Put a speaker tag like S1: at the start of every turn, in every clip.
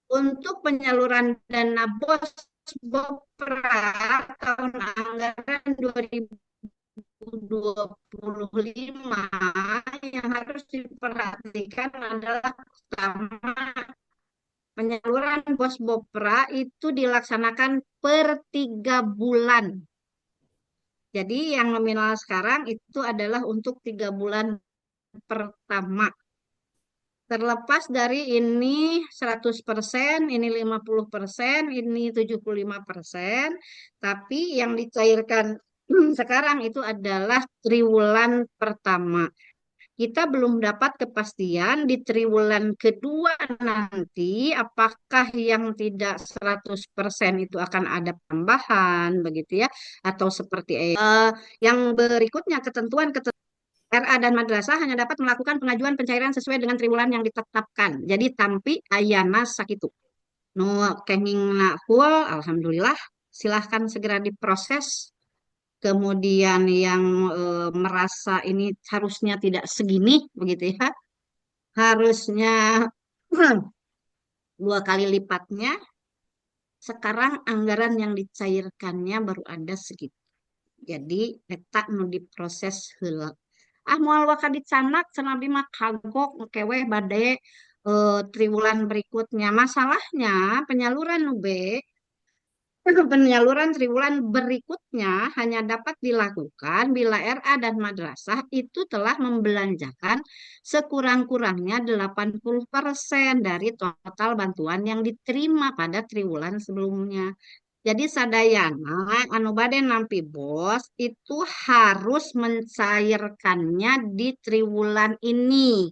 S1: untuk penyaluran dana BOS Bopra tahun anggaran 2025 yang harus diperhatikan adalah pertama, penyaluran BOS Bopra itu dilaksanakan per 3 bulan. Jadi yang nominal sekarang itu adalah untuk 3 bulan pertama. Terlepas dari ini 100%, ini 50%, ini 75%, tapi yang dicairkan sekarang itu adalah triwulan pertama. Kita belum dapat kepastian di triwulan kedua nanti apakah yang tidak 100% itu akan ada tambahan begitu ya, atau seperti yang berikutnya ketentuan RA dan madrasah hanya dapat melakukan pengajuan pencairan sesuai dengan triwulan yang ditetapkan. Jadi tampi ayana sakitu. No kenging nakul, alhamdulillah. Silahkan segera diproses. Kemudian yang merasa ini harusnya tidak segini, begitu ya. Harusnya 2 kali lipatnya. Sekarang anggaran yang dicairkannya baru ada segitu. Jadi letak nu diproses heula. Ah moal waka dicanak cenah abdi mah kagok kewe bade triwulan berikutnya. Masalahnya penyaluran UB penyaluran triwulan berikutnya hanya dapat dilakukan bila RA dan madrasah itu telah membelanjakan sekurang-kurangnya 80% dari total bantuan yang diterima pada triwulan sebelumnya. Jadi sadayana anu bade nampi bos itu harus mencairkannya di triwulan ini.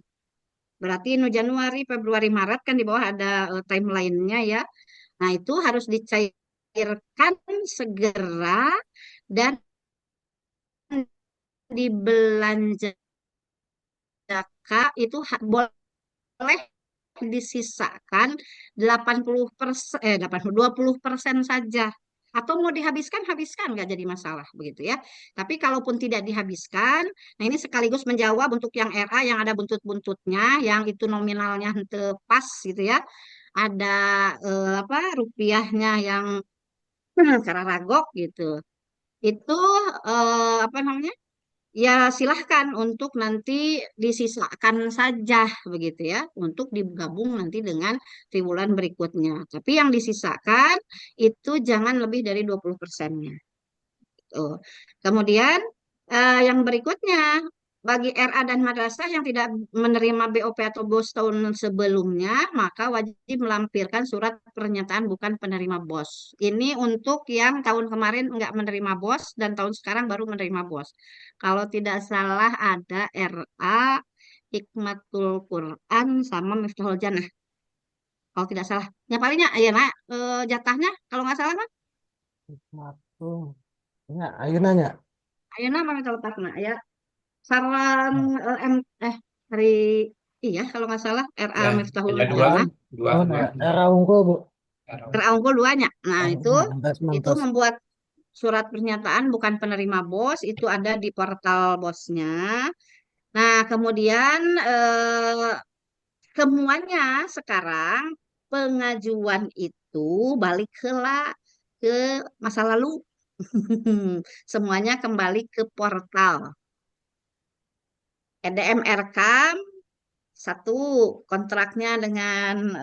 S1: Berarti nu Januari, Februari, Maret kan di bawah ada timelinenya ya. Nah, itu harus dicairkan segera dan dibelanjakan itu boleh disisakan 80%, 20% saja. Atau mau dihabiskan, habiskan, nggak jadi masalah begitu ya. Tapi kalaupun tidak dihabiskan, nah ini sekaligus menjawab untuk yang RA yang ada buntut-buntutnya, yang itu nominalnya henteu pas gitu ya. Ada apa rupiahnya yang cara ragok gitu. Itu apa namanya? Ya, silahkan untuk nanti disisakan saja begitu ya, untuk digabung nanti dengan triwulan berikutnya. Tapi yang disisakan itu jangan lebih dari 20%-nya. Tuh. Kemudian yang berikutnya, bagi RA dan madrasah yang tidak menerima BOP atau BOS tahun sebelumnya, maka wajib melampirkan surat pernyataan bukan penerima BOS. Ini untuk yang tahun kemarin nggak menerima BOS dan tahun sekarang baru menerima BOS. Kalau tidak salah ada RA, Hikmatul Quran, sama Miftahul Jannah. Kalau tidak salah. Yang palingnya, ya nak, jatahnya kalau nggak salah mah,
S2: Matung. Ya, ayo nanya.
S1: ayo nama Miftahul Quran ya. Saran
S2: Nah,
S1: hari iya kalau nggak salah RA
S3: Yang
S1: Miftahul
S3: hanya dua
S2: oh,
S3: kan?
S1: Jannah
S3: Dua,
S2: oh,
S3: dua.
S2: nah, era unggul, Bu.
S1: RA unggul duanya. Nah
S2: Oh, mantas,
S1: itu
S2: mantas.
S1: membuat surat pernyataan bukan penerima BOS itu ada di portal BOS-nya. Nah kemudian semuanya sekarang pengajuan itu balik ke masa lalu. Semuanya kembali ke portal EDM Rekam. Satu, kontraknya dengan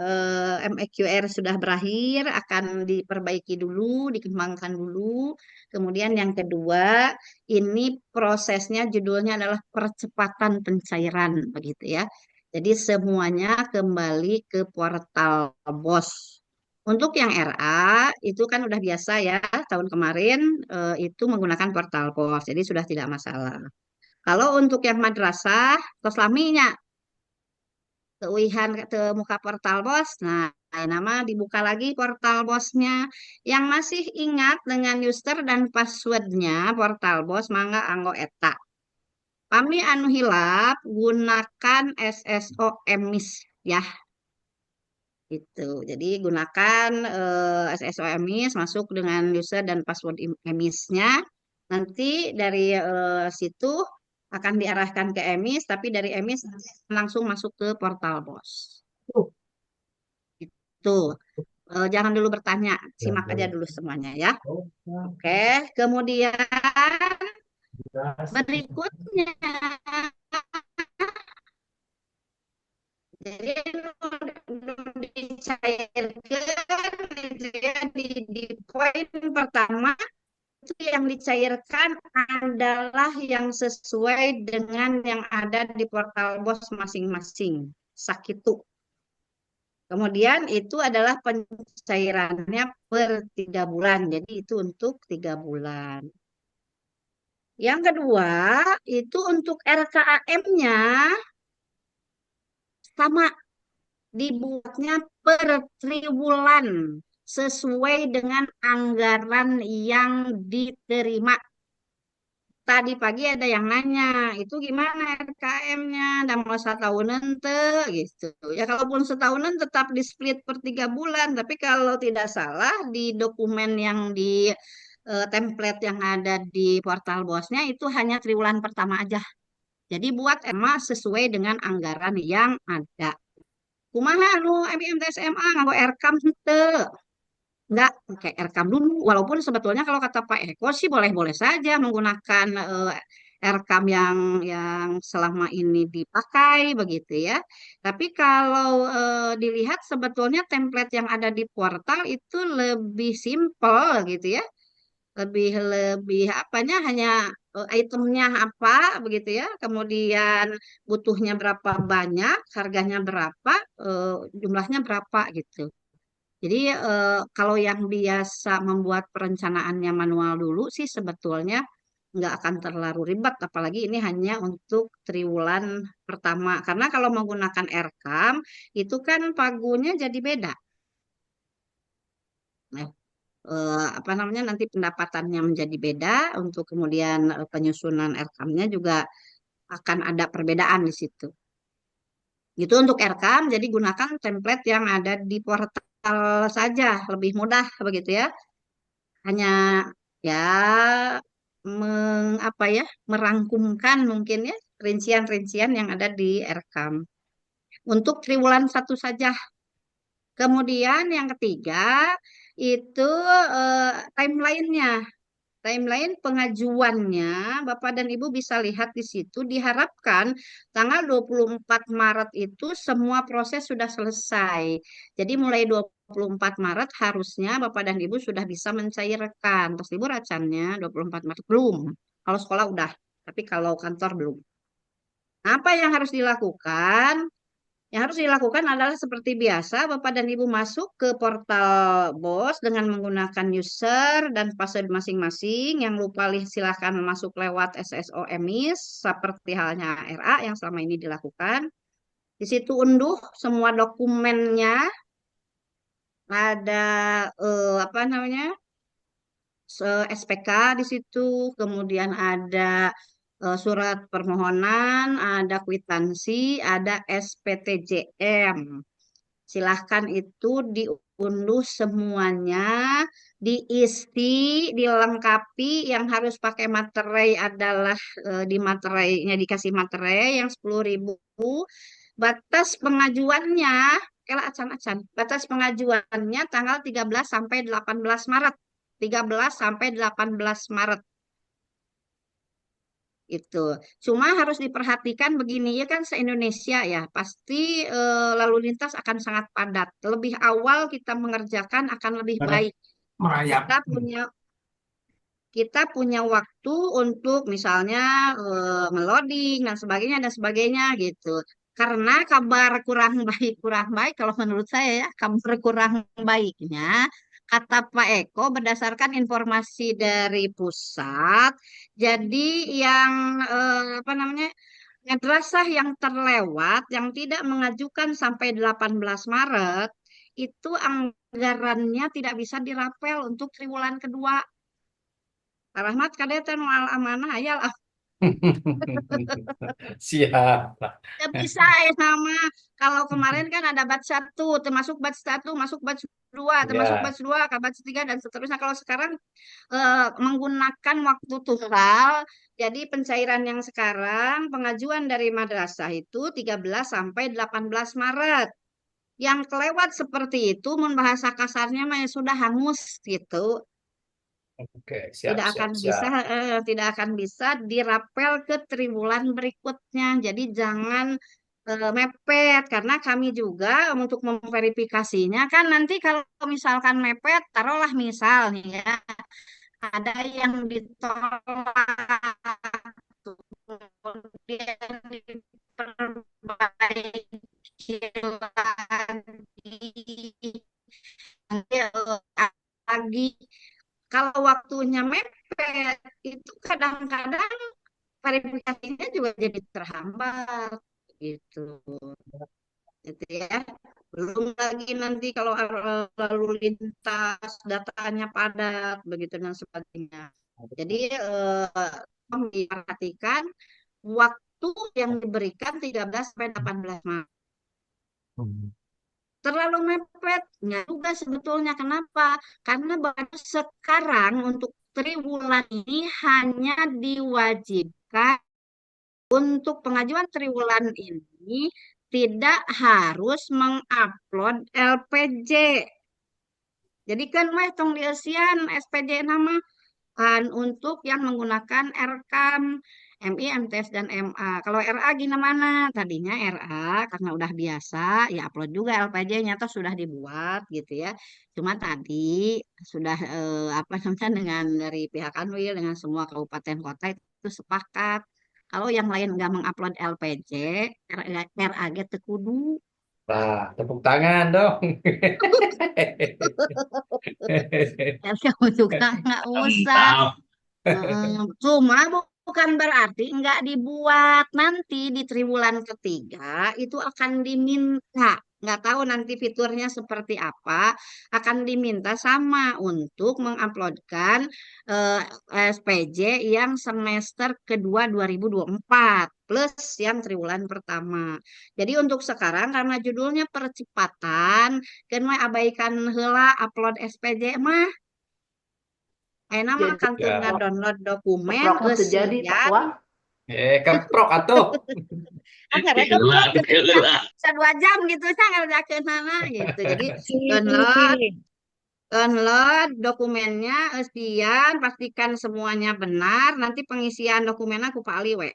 S1: MEQR sudah berakhir, akan diperbaiki dulu, dikembangkan dulu. Kemudian yang kedua, ini prosesnya judulnya adalah percepatan pencairan, begitu ya. Jadi semuanya kembali ke portal BOS. Untuk yang RA itu kan udah biasa ya, tahun kemarin itu menggunakan portal BOS, jadi sudah tidak masalah. Kalau untuk yang madrasah, tos laminya keuihan ke muka portal bos. Nah, nama dibuka lagi portal bosnya. Yang masih ingat dengan user dan passwordnya portal bos, mangga anggo eta. Kami anu hilap gunakan SSO emis ya. Itu. Jadi gunakan SSO emis masuk dengan user dan password emisnya. Nanti dari situ akan diarahkan ke emis, tapi dari emis langsung masuk ke portal BOS. Itu. Jangan dulu bertanya, simak aja dulu semuanya ya. Oke, kemudian berikutnya, jadi dicairkan gitu ya, di poin pertama itu yang dicairkan adalah yang sesuai dengan yang ada di portal BOS masing-masing. Sakitu. Kemudian itu adalah pencairannya per 3 bulan. Jadi itu untuk 3 bulan. Yang kedua, itu untuk RKAM-nya sama dibuatnya per triwulan sesuai dengan anggaran yang diterima. Tadi pagi ada yang nanya, itu gimana RKM-nya? Dan mau setahunan gitu. Ya kalaupun setahunan tetap di split per 3 bulan. Tapi kalau tidak salah di dokumen yang di template yang ada di portal bosnya itu hanya triwulan pertama aja. Jadi buat emas sesuai dengan anggaran yang ada. Kumaha anu MIMT SMA nganggo RKAM henteu. Enggak pakai rekam dulu. Walaupun sebetulnya kalau kata Pak Eko sih boleh-boleh saja menggunakan rekam yang selama ini dipakai begitu ya. Tapi kalau dilihat sebetulnya template yang ada di portal itu lebih simple gitu ya. Lebih lebih apanya hanya itemnya apa begitu ya. Kemudian butuhnya berapa banyak, harganya berapa, jumlahnya berapa gitu. Jadi kalau yang biasa membuat perencanaannya manual dulu sih sebetulnya nggak akan terlalu ribet, apalagi ini hanya untuk triwulan pertama. Karena kalau menggunakan RKAM itu kan pagunya jadi beda. Nah, apa namanya nanti pendapatannya menjadi beda untuk kemudian penyusunan RKAM-nya juga akan ada perbedaan di situ. Itu untuk RKAM, jadi gunakan template yang ada di portal saja, lebih mudah begitu ya. Hanya ya apa ya merangkumkan mungkin ya rincian-rincian yang ada di Rekam untuk triwulan satu saja. Kemudian yang ketiga itu timelinenya. Timeline pengajuannya, Bapak dan Ibu bisa lihat di situ, diharapkan tanggal 24 Maret itu semua proses sudah selesai. Jadi mulai 24 Maret harusnya Bapak dan Ibu sudah bisa mencairkan. Terus Ibu acannya 24 Maret belum. Kalau sekolah udah, tapi kalau kantor belum. Apa yang harus dilakukan? Yang harus dilakukan adalah seperti biasa, Bapak dan Ibu masuk ke portal BOS dengan menggunakan user dan password masing-masing. Yang lupa silahkan masuk lewat SSO EMIS, seperti halnya RA yang selama ini dilakukan. Di situ unduh semua dokumennya, ada apa namanya SPK di situ, kemudian ada surat permohonan, ada kwitansi, ada SPTJM. Silahkan itu diunduh semuanya, diisi, dilengkapi. Yang harus pakai materai adalah di materainya dikasih materai yang 10.000. Batas pengajuannya, kela acan-acan. Batas pengajuannya tanggal 13 sampai 18 Maret. 13 sampai 18 Maret itu. Cuma harus diperhatikan begini ya kan se-Indonesia ya, pasti lalu lintas akan sangat padat. Lebih awal kita mengerjakan akan lebih
S2: Merayap.
S1: baik. Kita punya waktu untuk misalnya ngeloading dan sebagainya gitu. Karena kabar kurang baik kalau menurut saya ya, kabar kurang baiknya kata Pak Eko berdasarkan informasi dari pusat. Jadi yang apa namanya madrasah yang terlewat yang tidak mengajukan sampai 18 Maret itu anggarannya tidak bisa dirapel untuk triwulan kedua. Pak Rahmat kadang teh nu amanah aya lah.
S3: Siap.
S1: Ya bisa ya sama. Kalau kemarin kan ada batch satu, termasuk batch satu, masuk batch dua, termasuk
S3: Ya,
S1: batch dua, ke batch tiga dan seterusnya. Kalau sekarang menggunakan waktu tunggal, jadi pencairan yang sekarang pengajuan dari madrasah itu 13 sampai 18 Maret. Yang kelewat seperti itu, membahasa kasarnya mah ya sudah hangus gitu.
S3: oke, siap,
S1: Tidak
S3: siap,
S1: akan bisa
S3: siap.
S1: tidak akan bisa dirapel ke triwulan berikutnya. Jadi jangan mepet karena kami juga untuk memverifikasinya kan nanti kalau misalkan mepet taruhlah misal nih ya ada yang ditolak kemudian diperbaiki lagi nanti lagi kalau waktunya mepet itu kadang-kadang verifikasinya juga jadi terhambat gitu gitu ya belum lagi nanti kalau lalu lintas datanya padat begitu dan sebagainya jadi diperhatikan waktu yang diberikan 13 sampai 18 Maret
S2: Hmm.
S1: terlalu mepet nggak juga sebetulnya kenapa karena baru sekarang untuk triwulan ini hanya diwajibkan untuk pengajuan triwulan ini tidak harus mengupload LPJ. Jadi kan weh tong dieusian SPJ nama kan untuk yang menggunakan RKAM, MI, MTS, dan MA. Kalau RA gimana? Tadinya RA karena udah biasa, ya upload juga LPJ-nya atau sudah dibuat gitu ya. Cuma tadi sudah apa namanya dengan dari pihak Anwil dengan semua kabupaten kota itu sepakat. Kalau yang lain nggak mengupload LPJ, RAG tekudu.
S3: Nah, tepuk tangan dong.
S1: Kamu juga nggak usah.
S3: Mantap.
S1: Cuma bukan berarti nggak dibuat nanti di triwulan ketiga itu akan diminta. Nggak tahu nanti fiturnya seperti apa. Akan diminta sama untuk menguploadkan eh, SPJ yang semester kedua 2024 plus yang triwulan pertama. Jadi untuk sekarang karena judulnya percepatan, kan mah abaikan heula upload SPJ mah enak mah
S4: Jadi
S1: kantun
S3: Ya,
S1: download dokumen
S4: keprok mah terjadi Pak
S1: eusian
S4: Wang.
S3: keprok atuh.
S1: akhirnya
S3: Keluar,
S1: keprok bisa,
S3: keluar.
S1: bisa 2 jam gitu saya ngerjakeun sana gitu jadi
S4: Si
S1: download download dokumennya eusian pastikan semuanya benar nanti pengisian dokumennya aku Pak Ali we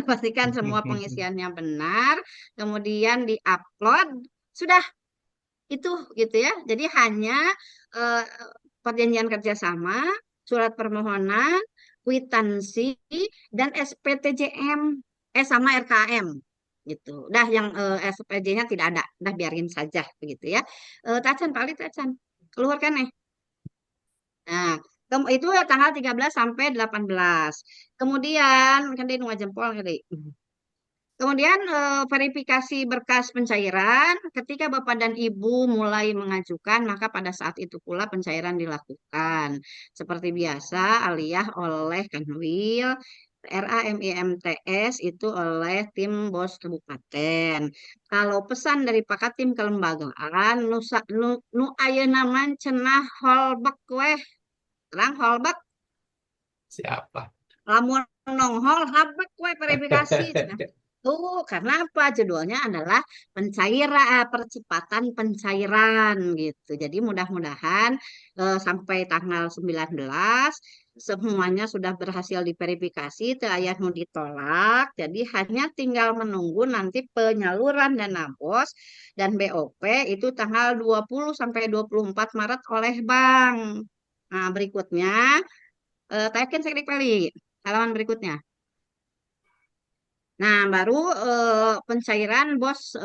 S1: pastikan semua pengisiannya benar kemudian diupload sudah itu gitu ya jadi hanya eh, perjanjian kerjasama surat permohonan kwitansi dan SPTJM sama RKM gitu dah yang SPJ-nya tidak ada dah biarin saja begitu ya Tacan paling Tacan keluarkan nih nah itu tanggal 13 sampai 18 kemudian kan dia nunggu jempol kali kemudian verifikasi berkas pencairan, ketika Bapak dan Ibu mulai mengajukan, maka pada saat itu pula pencairan dilakukan. Seperti biasa, aliyah oleh Kanwil, RAMIMTS itu oleh tim BOS Kabupaten. Kalau pesan dari Pakatim Kelembagaan, nu ayeuna mah cenah holbek weh, terang holbek,
S3: Siapa?
S1: lamun nonghol habek weh verifikasi. Karena apa? Judulnya adalah pencairan, percepatan pencairan gitu. Jadi mudah-mudahan sampai tanggal 19 semuanya sudah berhasil diverifikasi, teu aya nu ditolak. Jadi hanya tinggal menunggu nanti penyaluran dana BOS dan BOP itu tanggal 20 sampai 24 Maret oleh bank. Nah, berikutnya tayangkeun sekali halaman berikutnya. Nah, baru pencairan BOS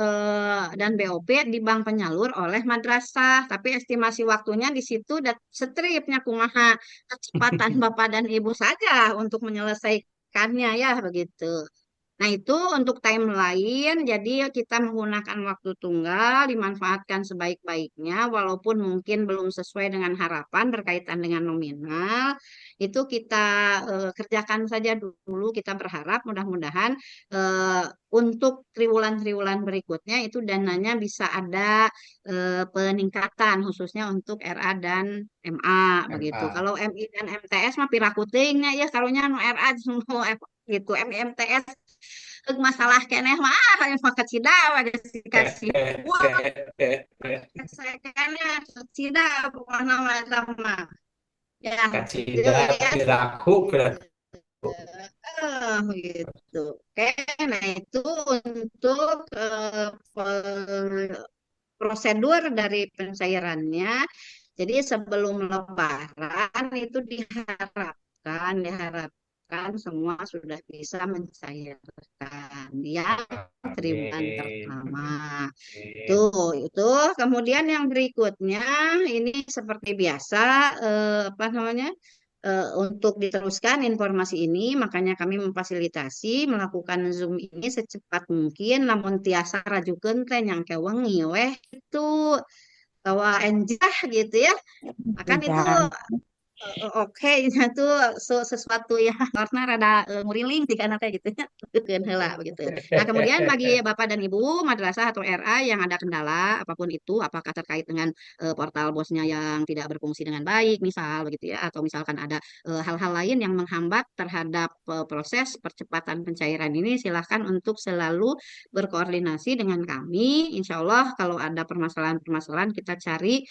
S1: dan BOP di bank penyalur oleh madrasah. Tapi estimasi waktunya di situ stripnya kumaha kecepatan Bapak dan Ibu saja untuk menyelesaikannya ya begitu. Nah, itu untuk timeline, jadi kita menggunakan waktu tunggal, dimanfaatkan sebaik-baiknya, walaupun mungkin belum sesuai dengan harapan berkaitan dengan nominal, itu kita kerjakan saja dulu, kita berharap mudah-mudahan eh, untuk triwulan-triwulan berikutnya itu dananya bisa ada peningkatan, khususnya untuk RA dan MA, begitu.
S3: MA.
S1: Kalau MI dan MTS mah pirakutingnya ya, karunya nu RA semua gitu, MIMTS masalah keneh mah mah kecida kasih uang saya keneh kecida pokoknya mah eta mah ya gitu
S3: Kacida
S1: ya
S3: piraku
S1: gitu. Oke, nah itu untuk prosedur dari pencairannya. Jadi sebelum Lebaran itu diharapkan semua sudah bisa mencairkan yang triwulan
S3: Amin.
S1: pertama.
S3: Amin.
S1: Tuh, itu kemudian yang berikutnya ini seperti biasa apa namanya? Untuk diteruskan informasi ini, makanya kami memfasilitasi melakukan Zoom ini secepat mungkin, namun tiasa rajukeun teh nyangke wengi weh itu bahwa enjah gitu ya. Akan itu
S2: Hujan.
S1: oke, itu sesuatu yang warna rada nguriling jika nanti gitu ya. Keun heula begitu. Nah, kemudian bagi Bapak dan Ibu madrasah atau RA yang ada kendala apapun itu, apakah terkait dengan portal bosnya yang tidak berfungsi dengan baik, misal begitu ya, atau misalkan ada hal-hal lain yang menghambat terhadap proses percepatan pencairan ini, silahkan untuk selalu berkoordinasi dengan kami. Insya Allah kalau ada permasalahan-permasalahan kita cari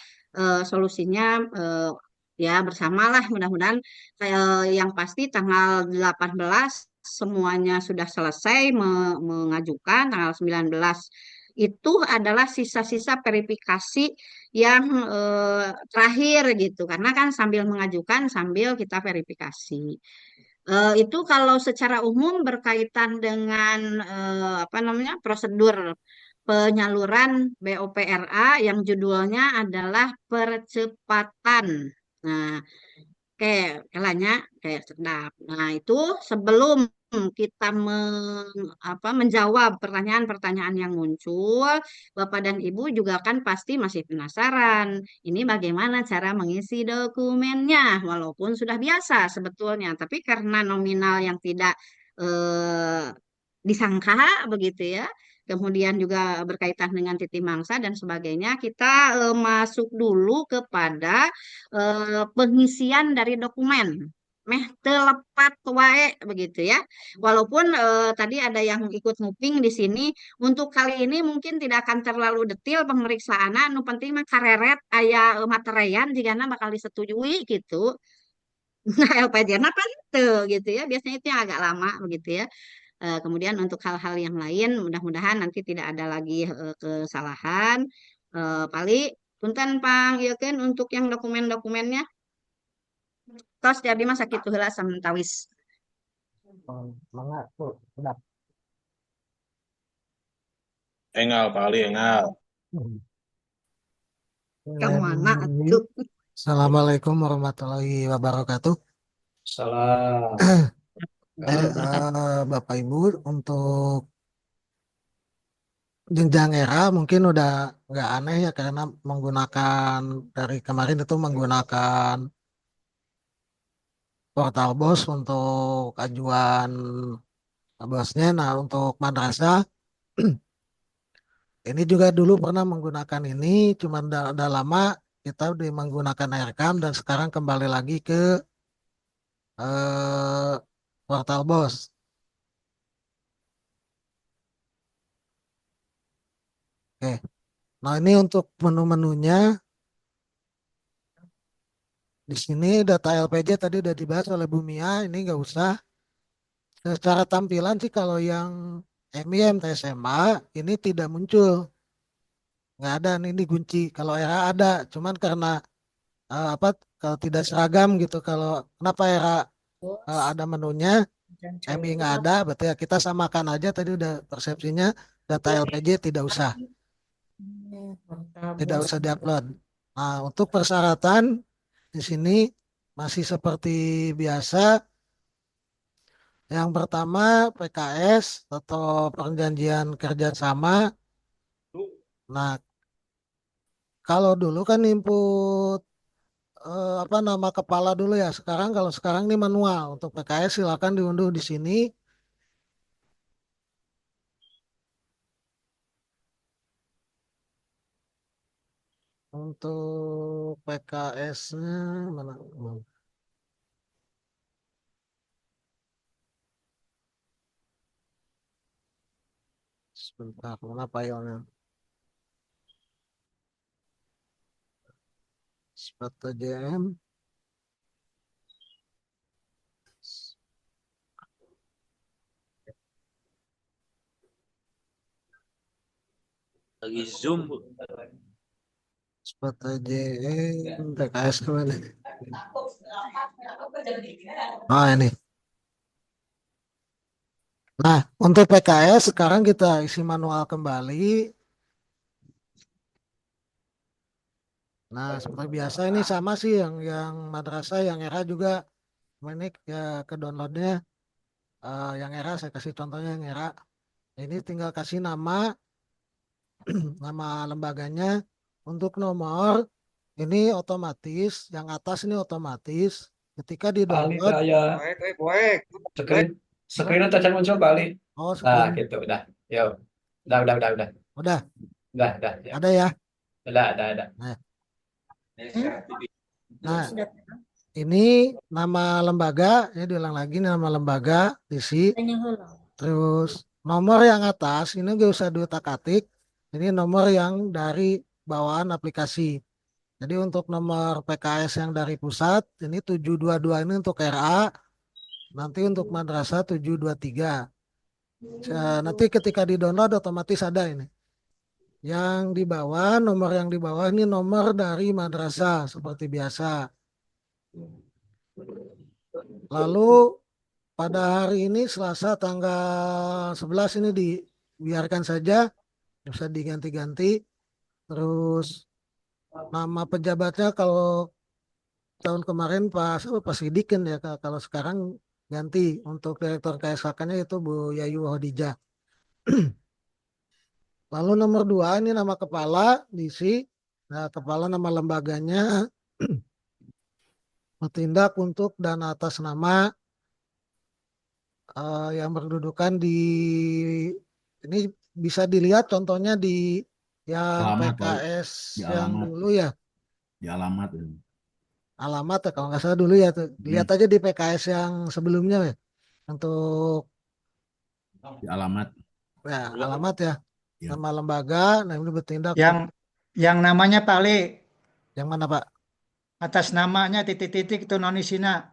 S1: solusinya ya bersamalah mudah-mudahan yang pasti tanggal 18 semuanya sudah selesai mengajukan tanggal 19 itu adalah sisa-sisa verifikasi yang terakhir gitu karena kan sambil mengajukan sambil kita verifikasi. Itu kalau secara umum berkaitan dengan apa namanya prosedur penyaluran BOPRA yang judulnya adalah percepatan. Nah, kayak kalanya kayak sedap. Nah, itu sebelum kita menjawab pertanyaan-pertanyaan yang muncul, Bapak dan Ibu juga kan pasti masih penasaran. Ini bagaimana cara mengisi dokumennya, walaupun sudah biasa sebetulnya, tapi karena nominal yang tidak eh, disangka begitu ya. Kemudian juga berkaitan dengan titi mangsa dan sebagainya, kita masuk dulu kepada pengisian dari dokumen. Meh telepat wae begitu ya. Walaupun tadi ada yang ikut nguping di sini, untuk kali ini mungkin tidak akan terlalu detail pemeriksaan. Nu penting mah kareret aya materean jika bakal disetujui gitu. Nah, LPJ-na kan tuh gitu ya. Biasanya itu yang agak lama begitu ya. Kemudian untuk hal-hal yang lain, mudah-mudahan nanti tidak ada lagi kesalahan. Paling punten Pang, ya kan untuk yang dokumen-dokumennya, tos jadi mah sakitu heula samantawis.
S2: Mangga tuh, udah.
S4: Engal, Pak Ali, engal.
S1: Kamu mana tuh?
S2: Assalamualaikum warahmatullahi wabarakatuh.
S3: Salam.
S2: Bapak Ibu, untuk jenjang era mungkin udah nggak aneh ya karena menggunakan dari kemarin itu menggunakan portal BOS untuk ajuan bosnya. Nah, untuk madrasah ini juga dulu pernah menggunakan ini, cuman udah lama kita udah menggunakan Aircam dan sekarang kembali lagi ke eh, portal BOS. Oke. Nah, ini untuk menu-menunya di sini data LPJ tadi udah dibahas oleh Bu Mia, ini nggak usah. Secara tampilan sih kalau yang MIM TSMA ini tidak muncul, nggak ada nih ini kunci. Kalau era ada, cuman karena apa kalau tidak seragam gitu. Kalau kenapa era ada menunya, MI nggak ada, berarti ya kita samakan aja tadi udah persepsinya data LPJ tidak usah diupload. Nah, untuk persyaratan di sini masih seperti biasa Yang pertama PKS atau perjanjian kerjasama. Nah, kalau dulu kan input apa nama kepala dulu ya. Kalau sekarang ini manual. Untuk PKS silakan diunduh di sini. Untuk PKS-nya mana? Sebentar, mana filenya? Sepatu JM.
S5: Lagi Zoom, Bu.
S2: Sepatu JM. PKS kemana? Ah, ini. Nah, untuk PKS sekarang kita isi manual kembali. Nah, seperti biasa ini sama sih yang madrasah, yang era juga ini ya ke downloadnya. Yang era saya kasih contohnya yang era. Ini tinggal kasih nama lembaganya. Untuk nomor ini otomatis, yang atas ini otomatis. Ketika di
S3: Ali
S2: download,
S3: saya screen screen aja muncul Pak Ali.
S2: oh
S3: Nah,
S2: screen
S3: gitu udah. Yo. Udah.
S2: udah
S3: Udah, ya.
S2: ada ya.
S3: Ada.
S2: Nah, nah ini nama lembaga, ya diulang lagi nama lembaga, isi. Terus nomor yang atas ini gak usah diutak-atik. Ini nomor yang dari bawaan aplikasi. Jadi untuk nomor PKS yang dari pusat, ini 722 ini untuk RA, nanti untuk madrasah 723. Nanti ketika di-download otomatis ada ini. Nomor yang di bawah ini nomor dari madrasah seperti biasa. Lalu pada hari ini Selasa tanggal 11 ini dibiarkan saja, bisa diganti-ganti. Terus nama pejabatnya kalau tahun kemarin Pak Sidikin ya, kalau sekarang ganti untuk direktur KSK-nya itu Bu Yayu Hodijah. Lalu nomor 2 ini nama kepala diisi. Nah, kepala nama lembaganya bertindak untuk dan atas nama yang berkedudukan ini bisa dilihat contohnya di yang
S6: Alamat, Pak.
S2: PKS
S6: Di
S2: yang
S6: alamat,
S2: dulu ya,
S6: di alamat.
S2: alamat ya kalau nggak salah dulu ya tuh. Lihat
S6: Hmm,
S2: aja di PKS yang sebelumnya ya untuk
S6: di alamat.
S2: ya alamat ya,
S6: Ya.
S2: nama lembaga. Nah, ini bertindak
S7: Yang namanya Pak Ali,
S2: yang mana Pak?
S7: atas namanya titik-titik itu nonisina.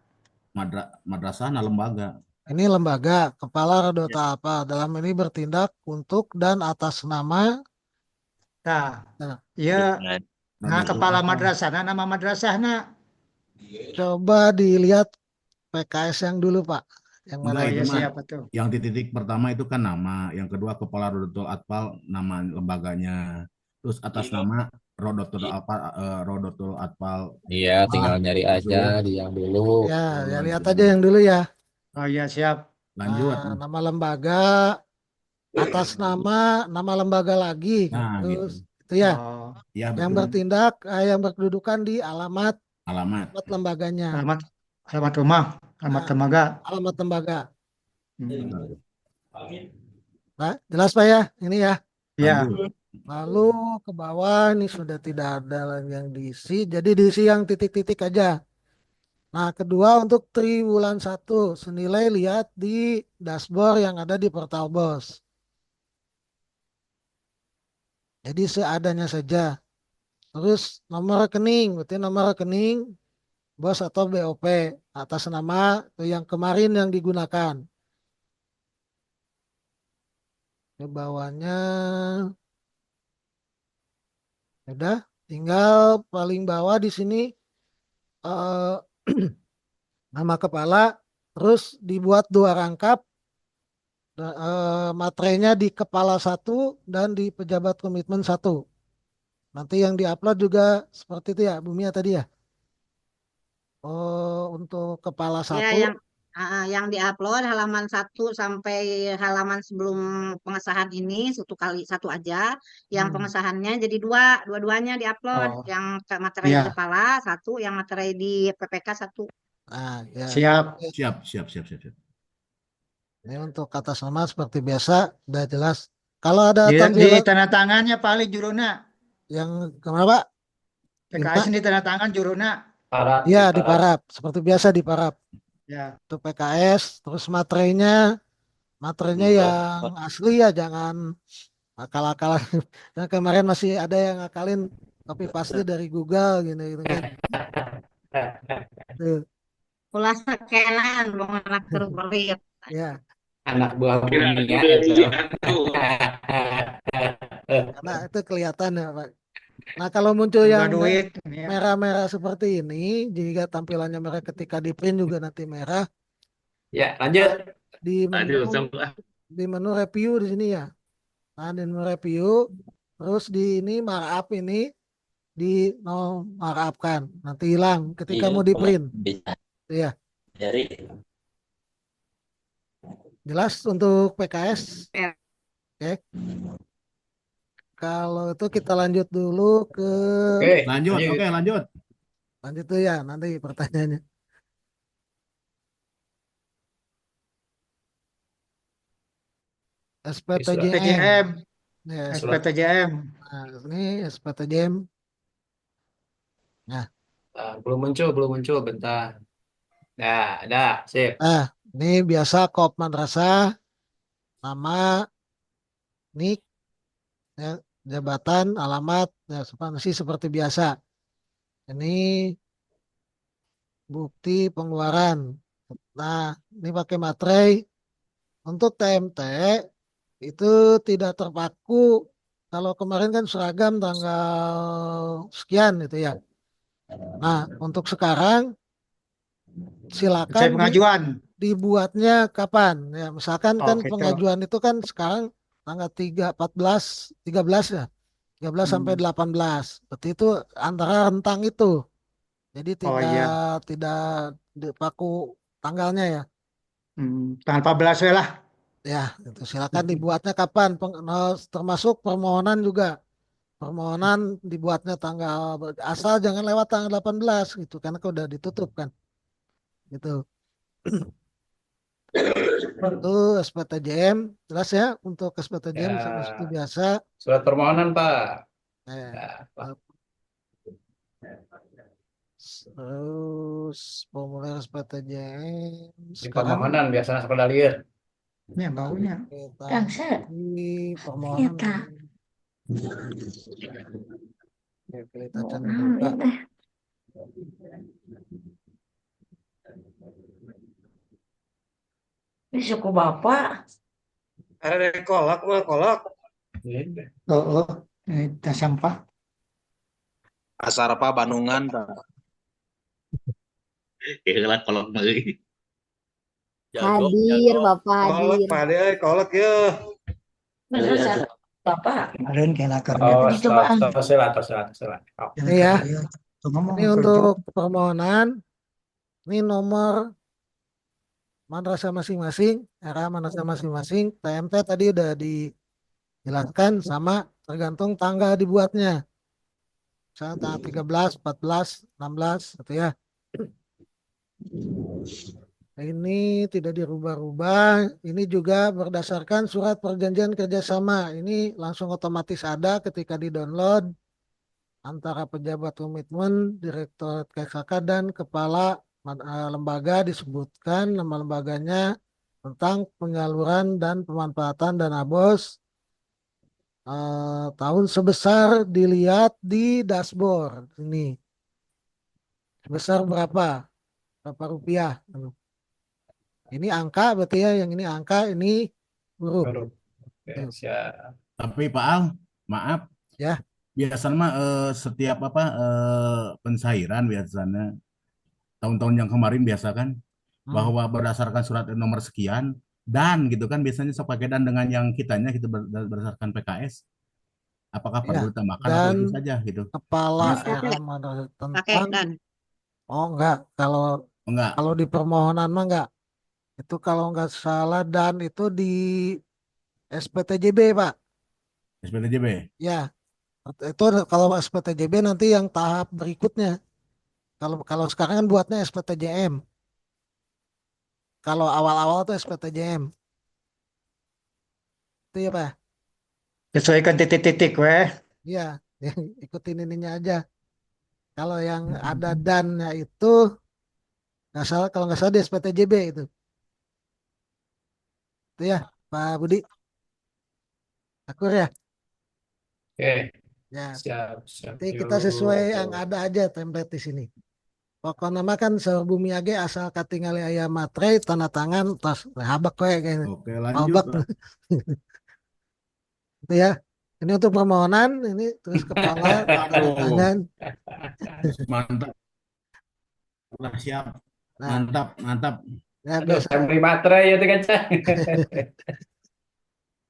S6: Madrasah nah lembaga.
S2: Ini lembaga kepala Radota apa dalam ini bertindak untuk dan atas nama.
S7: Nah,
S2: Nah,
S7: ya, nah
S6: Rodotul
S7: kepala
S6: apa?
S7: madrasah, nah nama madrasah, nah.
S2: coba dilihat PKS yang dulu Pak, yang mana
S6: Enggak,
S7: Oh
S6: itu
S7: ya
S6: mah
S7: siapa tuh?
S6: yang titik pertama itu kan nama, yang kedua kepala Rodotul Atpal nama lembaganya. Terus atas nama Rodotul Atpal
S5: Iya,
S6: ah
S5: tinggal nyari
S6: gitu
S5: aja
S6: ya.
S5: di yang dulu.
S2: ya, ya
S6: Oh,
S2: lihat
S6: itu.
S2: aja yang dulu ya.
S7: Oh ya siap.
S6: Lanjut.
S2: Nama lembaga atas nama lembaga lagi.
S6: Nah, gitu.
S2: Terus itu ya,
S7: Oh,
S6: Ya,
S2: yang
S6: betul.
S2: bertindak, yang berkedudukan di alamat
S6: Alamat.
S2: lembaganya.
S7: alamat alamat rumah, alamat
S2: Nah,
S7: lembaga.
S2: alamat lembaga.
S7: Hmm.
S2: Nah, jelas Pak ya, ini ya.
S7: Ya,
S6: Lanjut.
S2: Lalu ke bawah ini sudah tidak ada lagi yang diisi, jadi diisi yang titik-titik aja. Nah, kedua untuk triwulan 1 senilai lihat di dashboard yang ada di portal BOS. Jadi seadanya saja. Terus nomor rekening, berarti nomor rekening BOS atau BOP atas nama yang kemarin yang digunakan. Ke bawahnya udah, tinggal paling bawah di sini eh, nama kepala, terus dibuat 2 rangkap, materainya di kepala 1 dan di pejabat komitmen 1. Nanti yang diupload juga seperti itu ya, Bumia tadi ya. Oh, untuk kepala
S1: Ya,
S2: 1,
S1: yang Yang diupload halaman 1 sampai halaman sebelum pengesahan ini satu aja. Yang
S7: Hmm.
S1: pengesahannya jadi dua-duanya diupload.
S7: Oh,
S1: Yang materi di
S7: ya,
S1: kepala satu, yang materi di PPK satu.
S2: Nah, ya.
S7: siap.
S6: Siap, siap, siap, siap, siap.
S2: Ini untuk atas nama seperti biasa, udah jelas. Kalau ada
S7: Di
S2: tampilan
S7: tanda tangannya paling juruna.
S2: yang kemana Pak?
S7: PKS
S2: Gimana?
S7: ini tanda tangan juruna.
S3: Parap,
S2: Iya, di
S3: parap.
S2: Parap. Seperti biasa di Parap.
S7: Ya,
S2: Untuk PKS, terus materinya yang asli ya, jangan akal-akalan. Dan kemarin masih ada yang ngakalin copy paste dari Google gitu, gitu kan. Tuh,
S1: Ulah sekenan mengenakan pelit.
S2: ya.
S3: Anak buah bumi ya itu.
S2: Karena itu kelihatan ya, Pak. Nah, kalau muncul
S7: nambah
S2: yang
S7: duit. Ya.
S2: merah-merah seperti ini, jika tampilannya merah ketika di print juga nanti merah.
S3: Ya, lanjut.
S2: Di menu di menu review di sini ya. Nah, di menu review, terus di ini markup ini di no markup kan, nanti hilang ketika mau di print. Ya, jelas untuk PKS.
S1: Ya.
S2: Oke. Kalau itu kita lanjut dulu ke
S3: Oke,
S6: Lanjut,
S3: lanjut.
S6: oke, lanjut.
S2: lanjut tuh ya nanti pertanyaannya. SPTJM.
S7: PTJM,
S2: Ya,
S7: SPTJM.
S2: nah, ini SPTJM. Nah,
S3: Belum muncul, bentar. Dah, sip.
S2: nah, ini biasa kop madrasah, nama, nik, ya, jabatan, alamat, ya, masih seperti biasa. Ini bukti pengeluaran. Nah, ini pakai materai. Untuk TMT itu tidak terpaku. Kalau kemarin kan seragam tanggal sekian itu ya. Nah, untuk sekarang silakan
S7: Saya pengajuan.
S2: dibuatnya kapan? Ya, misalkan
S7: Oh,
S2: kan
S7: gitu.
S2: pengajuan itu kan sekarang tanggal 13 ya. 13 sampai
S7: Hmm.
S2: 18. Berarti itu antara rentang itu. Jadi
S7: Oh
S2: tidak
S7: iya.
S2: tidak dipaku tanggalnya ya.
S7: Tanggal 14 we lah.
S2: Ya, itu silakan dibuatnya kapan? Termasuk permohonan juga. Permohonan dibuatnya tanggal asal jangan lewat tanggal 18 gitu karena udah ditutup kan. Gitu. Itu SPTJM jelas ya untuk SPTJM seperti
S3: Ya,
S2: biasa.
S3: surat permohonan, Pak.
S2: Eh,
S3: Ya, Pak.
S2: terus formulir SPTJM
S3: Di
S2: sekarang
S3: permohonan biasanya sekolah
S7: Ini baunya.
S2: kita di permohonan. Ya, kita cari buka.
S8: Ini suku Bapak.
S3: Ada kolak, kolak.
S7: Oh, ini tas sampah.
S4: Asar apa Bandungan tak?
S5: Iyalah kalau mari.
S8: Hadir, Bapak hadir.
S3: Kolak ya.
S8: Bener, Bapak.
S7: Kemarin kayak lakarnya.
S3: Oh,
S8: Tadi cobaan.
S3: silat. Oh.
S2: Ini ya.
S7: Tuh ngomong
S2: Ini untuk permohonan. Ini nomor madrasah masing-masing, era madrasah masing-masing. TMT tadi udah dijelaskan sama tergantung tanggal dibuatnya. Misalnya tanggal 13, 14, 16 gitu ya. Ini tidak dirubah-rubah. Ini juga berdasarkan surat perjanjian kerjasama. Ini langsung otomatis ada ketika di-download antara pejabat komitmen, direktur KKK dan kepala lembaga disebutkan nama lembaganya tentang penyaluran dan pemanfaatan dana BOS tahun sebesar dilihat di dashboard ini sebesar berapa rupiah ini angka berarti ya yang ini angka ini huruf.
S3: Oke, siap.
S6: Tapi Pak Al, maaf.
S2: Ya.
S6: Biasanya mah setiap pensairan biasanya tahun-tahun yang kemarin biasa kan bahwa berdasarkan surat nomor sekian dan gitu kan biasanya sok pakai dan dengan yang kitanya gitu berdasarkan PKS. Apakah
S2: Ya,
S6: perlu ditambahkan atau
S2: dan
S6: itu saja gitu?
S2: kepala
S1: Pakai
S2: era madrasah
S1: pakai
S2: tentang
S1: dan
S2: oh enggak
S6: Enggak.
S2: kalau di permohonan mah enggak Itu kalau nggak salah dan itu di SPTJB, Pak.
S6: SPTJB.
S2: Ya, itu kalau SPTJB nanti yang tahap berikutnya. Kalau kalau sekarang kan buatnya SPTJM. Kalau awal-awal tuh SPTJM. Itu ya, Pak.
S7: Sesuaikan titik-titik weh.
S2: Iya, ikutin ininya aja. Kalau yang ada dannya itu nggak salah, kalau nggak salah di SPTJB itu ya, Pak Budi. Akur ya.
S3: Oke,
S2: Ya,
S3: siap, siap.
S2: nanti kita sesuai yang
S3: Yuk.
S2: ada aja template di sini. Pokoknya mah kan Saur Bumi age asal katingali aya materai tanda tangan tos habak we kayaknya.
S6: Oke, lanjut,
S2: Palbak
S6: Pak.
S2: itu ya. Ini untuk permohonan, ini terus kepala tanda
S6: Aduh,
S2: tangan.
S6: mantap. Lah, siap.
S2: Nah,
S6: Mantap, mantap.
S2: ya
S3: Aduh,
S2: biasa.
S3: saya beli materai ya kan, Cang.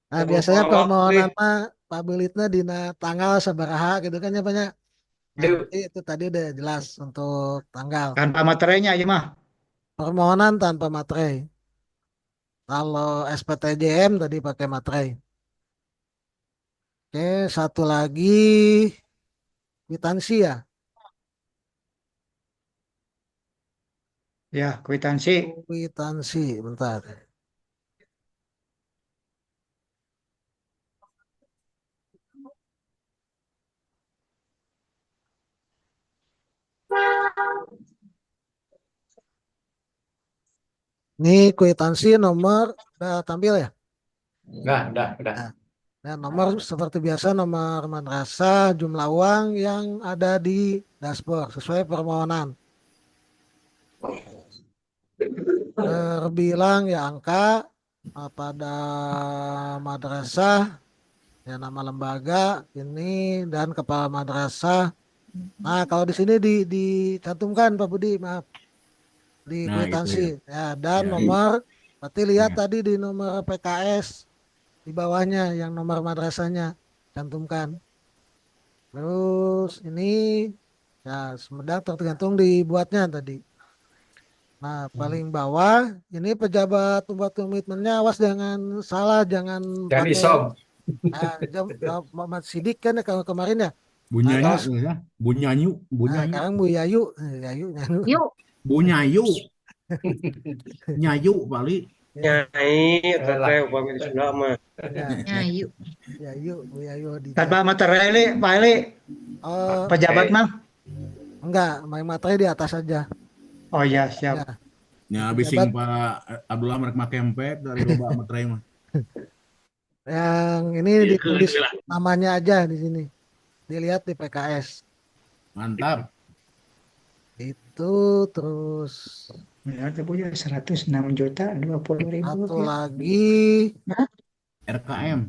S2: Nah, biasanya permohonan mah pabilitna dina tanggal sabaraha gitu kan ya banyak. Nah,
S3: Duh,
S2: nanti itu tadi udah jelas untuk tanggal.
S7: Tanpa materainya aja mah.
S2: Permohonan tanpa materai. Kalau SPTJM tadi pakai materai. Oke, satu lagi kwitansi ya.
S7: Ya, kwitansi.
S2: Kwitansi, bentar. Ini kwitansi nomor udah tampil ya.
S3: udah.
S2: Nah, dan nomor seperti biasa nomor madrasah, jumlah uang yang ada di dashboard sesuai permohonan. Terbilang ya angka pada madrasah, ya nama lembaga ini dan kepala madrasah. Nah, kalau di sini dicantumkan Pak Budi, maaf, di
S6: Nah, itu
S2: kwitansi
S6: ya.
S2: ya dan
S6: Ya,
S2: nomor berarti lihat
S6: ya.
S2: tadi di nomor PKS di bawahnya yang nomor madrasahnya cantumkan. Terus ini ya semedang tergantung dibuatnya tadi. Nah, paling bawah ini pejabat pembuat komitmennya awas jangan salah, jangan
S3: Jangan
S2: pakai
S3: isom.
S2: Muhammad Sidik kan ya kalau kemarin ya. Nah,
S6: Bunyanya,
S2: kalau
S6: ya. Bunyanyu, bunyanyu,
S2: sekarang Bu Yayu, Yayu, Yayu.
S1: Yuk,
S6: bunyayu, nyayu kali.
S2: Ya,
S9: Nyai,
S3: Lah.
S9: teteh upami di Sunda mah.
S2: ya,
S1: Yayu.
S2: Yayu, Bu Yayu di
S7: Tanpa materai, Pak Eli.
S2: Oh,
S7: Pejabat mah.
S2: enggak, main materi di atas aja.
S7: Oh ya, siap.
S2: Ya,
S6: Ya,
S2: pejabat
S6: bising Pak Abdullah merek make empet dari loba materai mah.
S2: yang ini ditulis namanya aja di sini. Dilihat di PKS.
S6: Mantap.
S2: Itu terus
S7: Ya, itu punya 106.020.000
S2: satu
S7: rupiah.
S2: lagi
S6: RKM.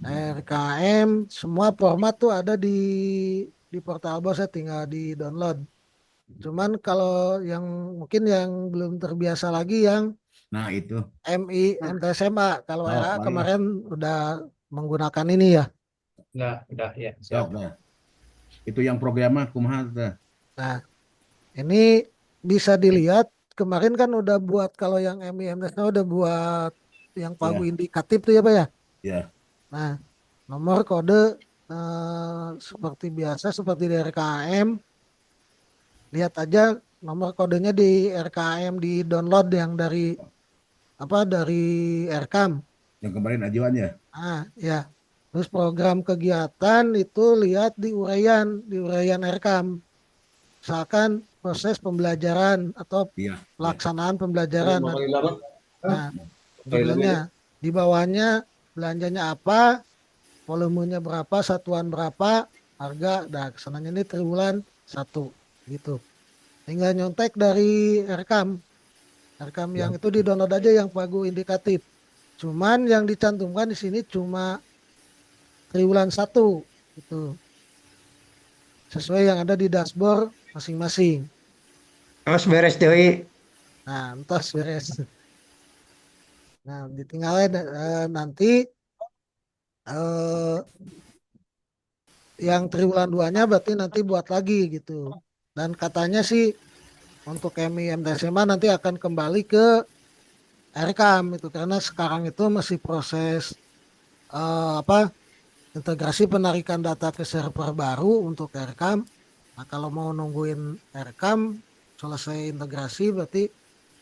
S2: RKM semua format tuh ada di portal bos saya tinggal di download. Cuman kalau yang mungkin yang belum terbiasa lagi yang
S6: Nah, itu.
S2: MI MTSMA kalau
S6: Sok,
S2: RA
S6: Pak.
S2: kemarin udah menggunakan ini ya.
S3: Udah ya,
S6: Sok,
S3: siap.
S6: dah. Itu yang programnya kumaha teh.
S2: Nah, ini bisa dilihat kemarin kan udah buat kalau yang MI MTSMA udah buat yang pagu
S6: Ya,
S2: indikatif tuh ya Pak ya.
S6: ya.
S2: Nah, nomor kode seperti biasa seperti di RKM. Lihat aja nomor kodenya di RKM di download yang dari apa dari RKAM.
S6: Yang kemarin ajuan ya.
S2: Ah, ya. Terus program kegiatan itu lihat di uraian RKAM. Misalkan proses pembelajaran atau
S6: Iya, ya.
S2: pelaksanaan pembelajaran. Nah, judulnya di bawahnya belanjanya apa, volumenya berapa, satuan berapa, harga, nah kesananya ini triwulan 1 gitu. Tinggal nyontek dari rekam yang itu di download aja yang pagu indikatif. Cuman yang dicantumkan di sini cuma triwulan 1 gitu. Sesuai yang ada di dashboard masing-masing.
S7: Terus beres deui.
S2: Nah, entos beres. Nah, ditinggalin nanti eh, yang triwulan 2-nya berarti nanti buat lagi gitu. Dan katanya sih untuk MI MTSMA nanti akan kembali ke RKAM itu karena sekarang itu masih proses apa integrasi penarikan data ke server baru untuk RKAM. Nah, kalau mau nungguin RKAM selesai integrasi berarti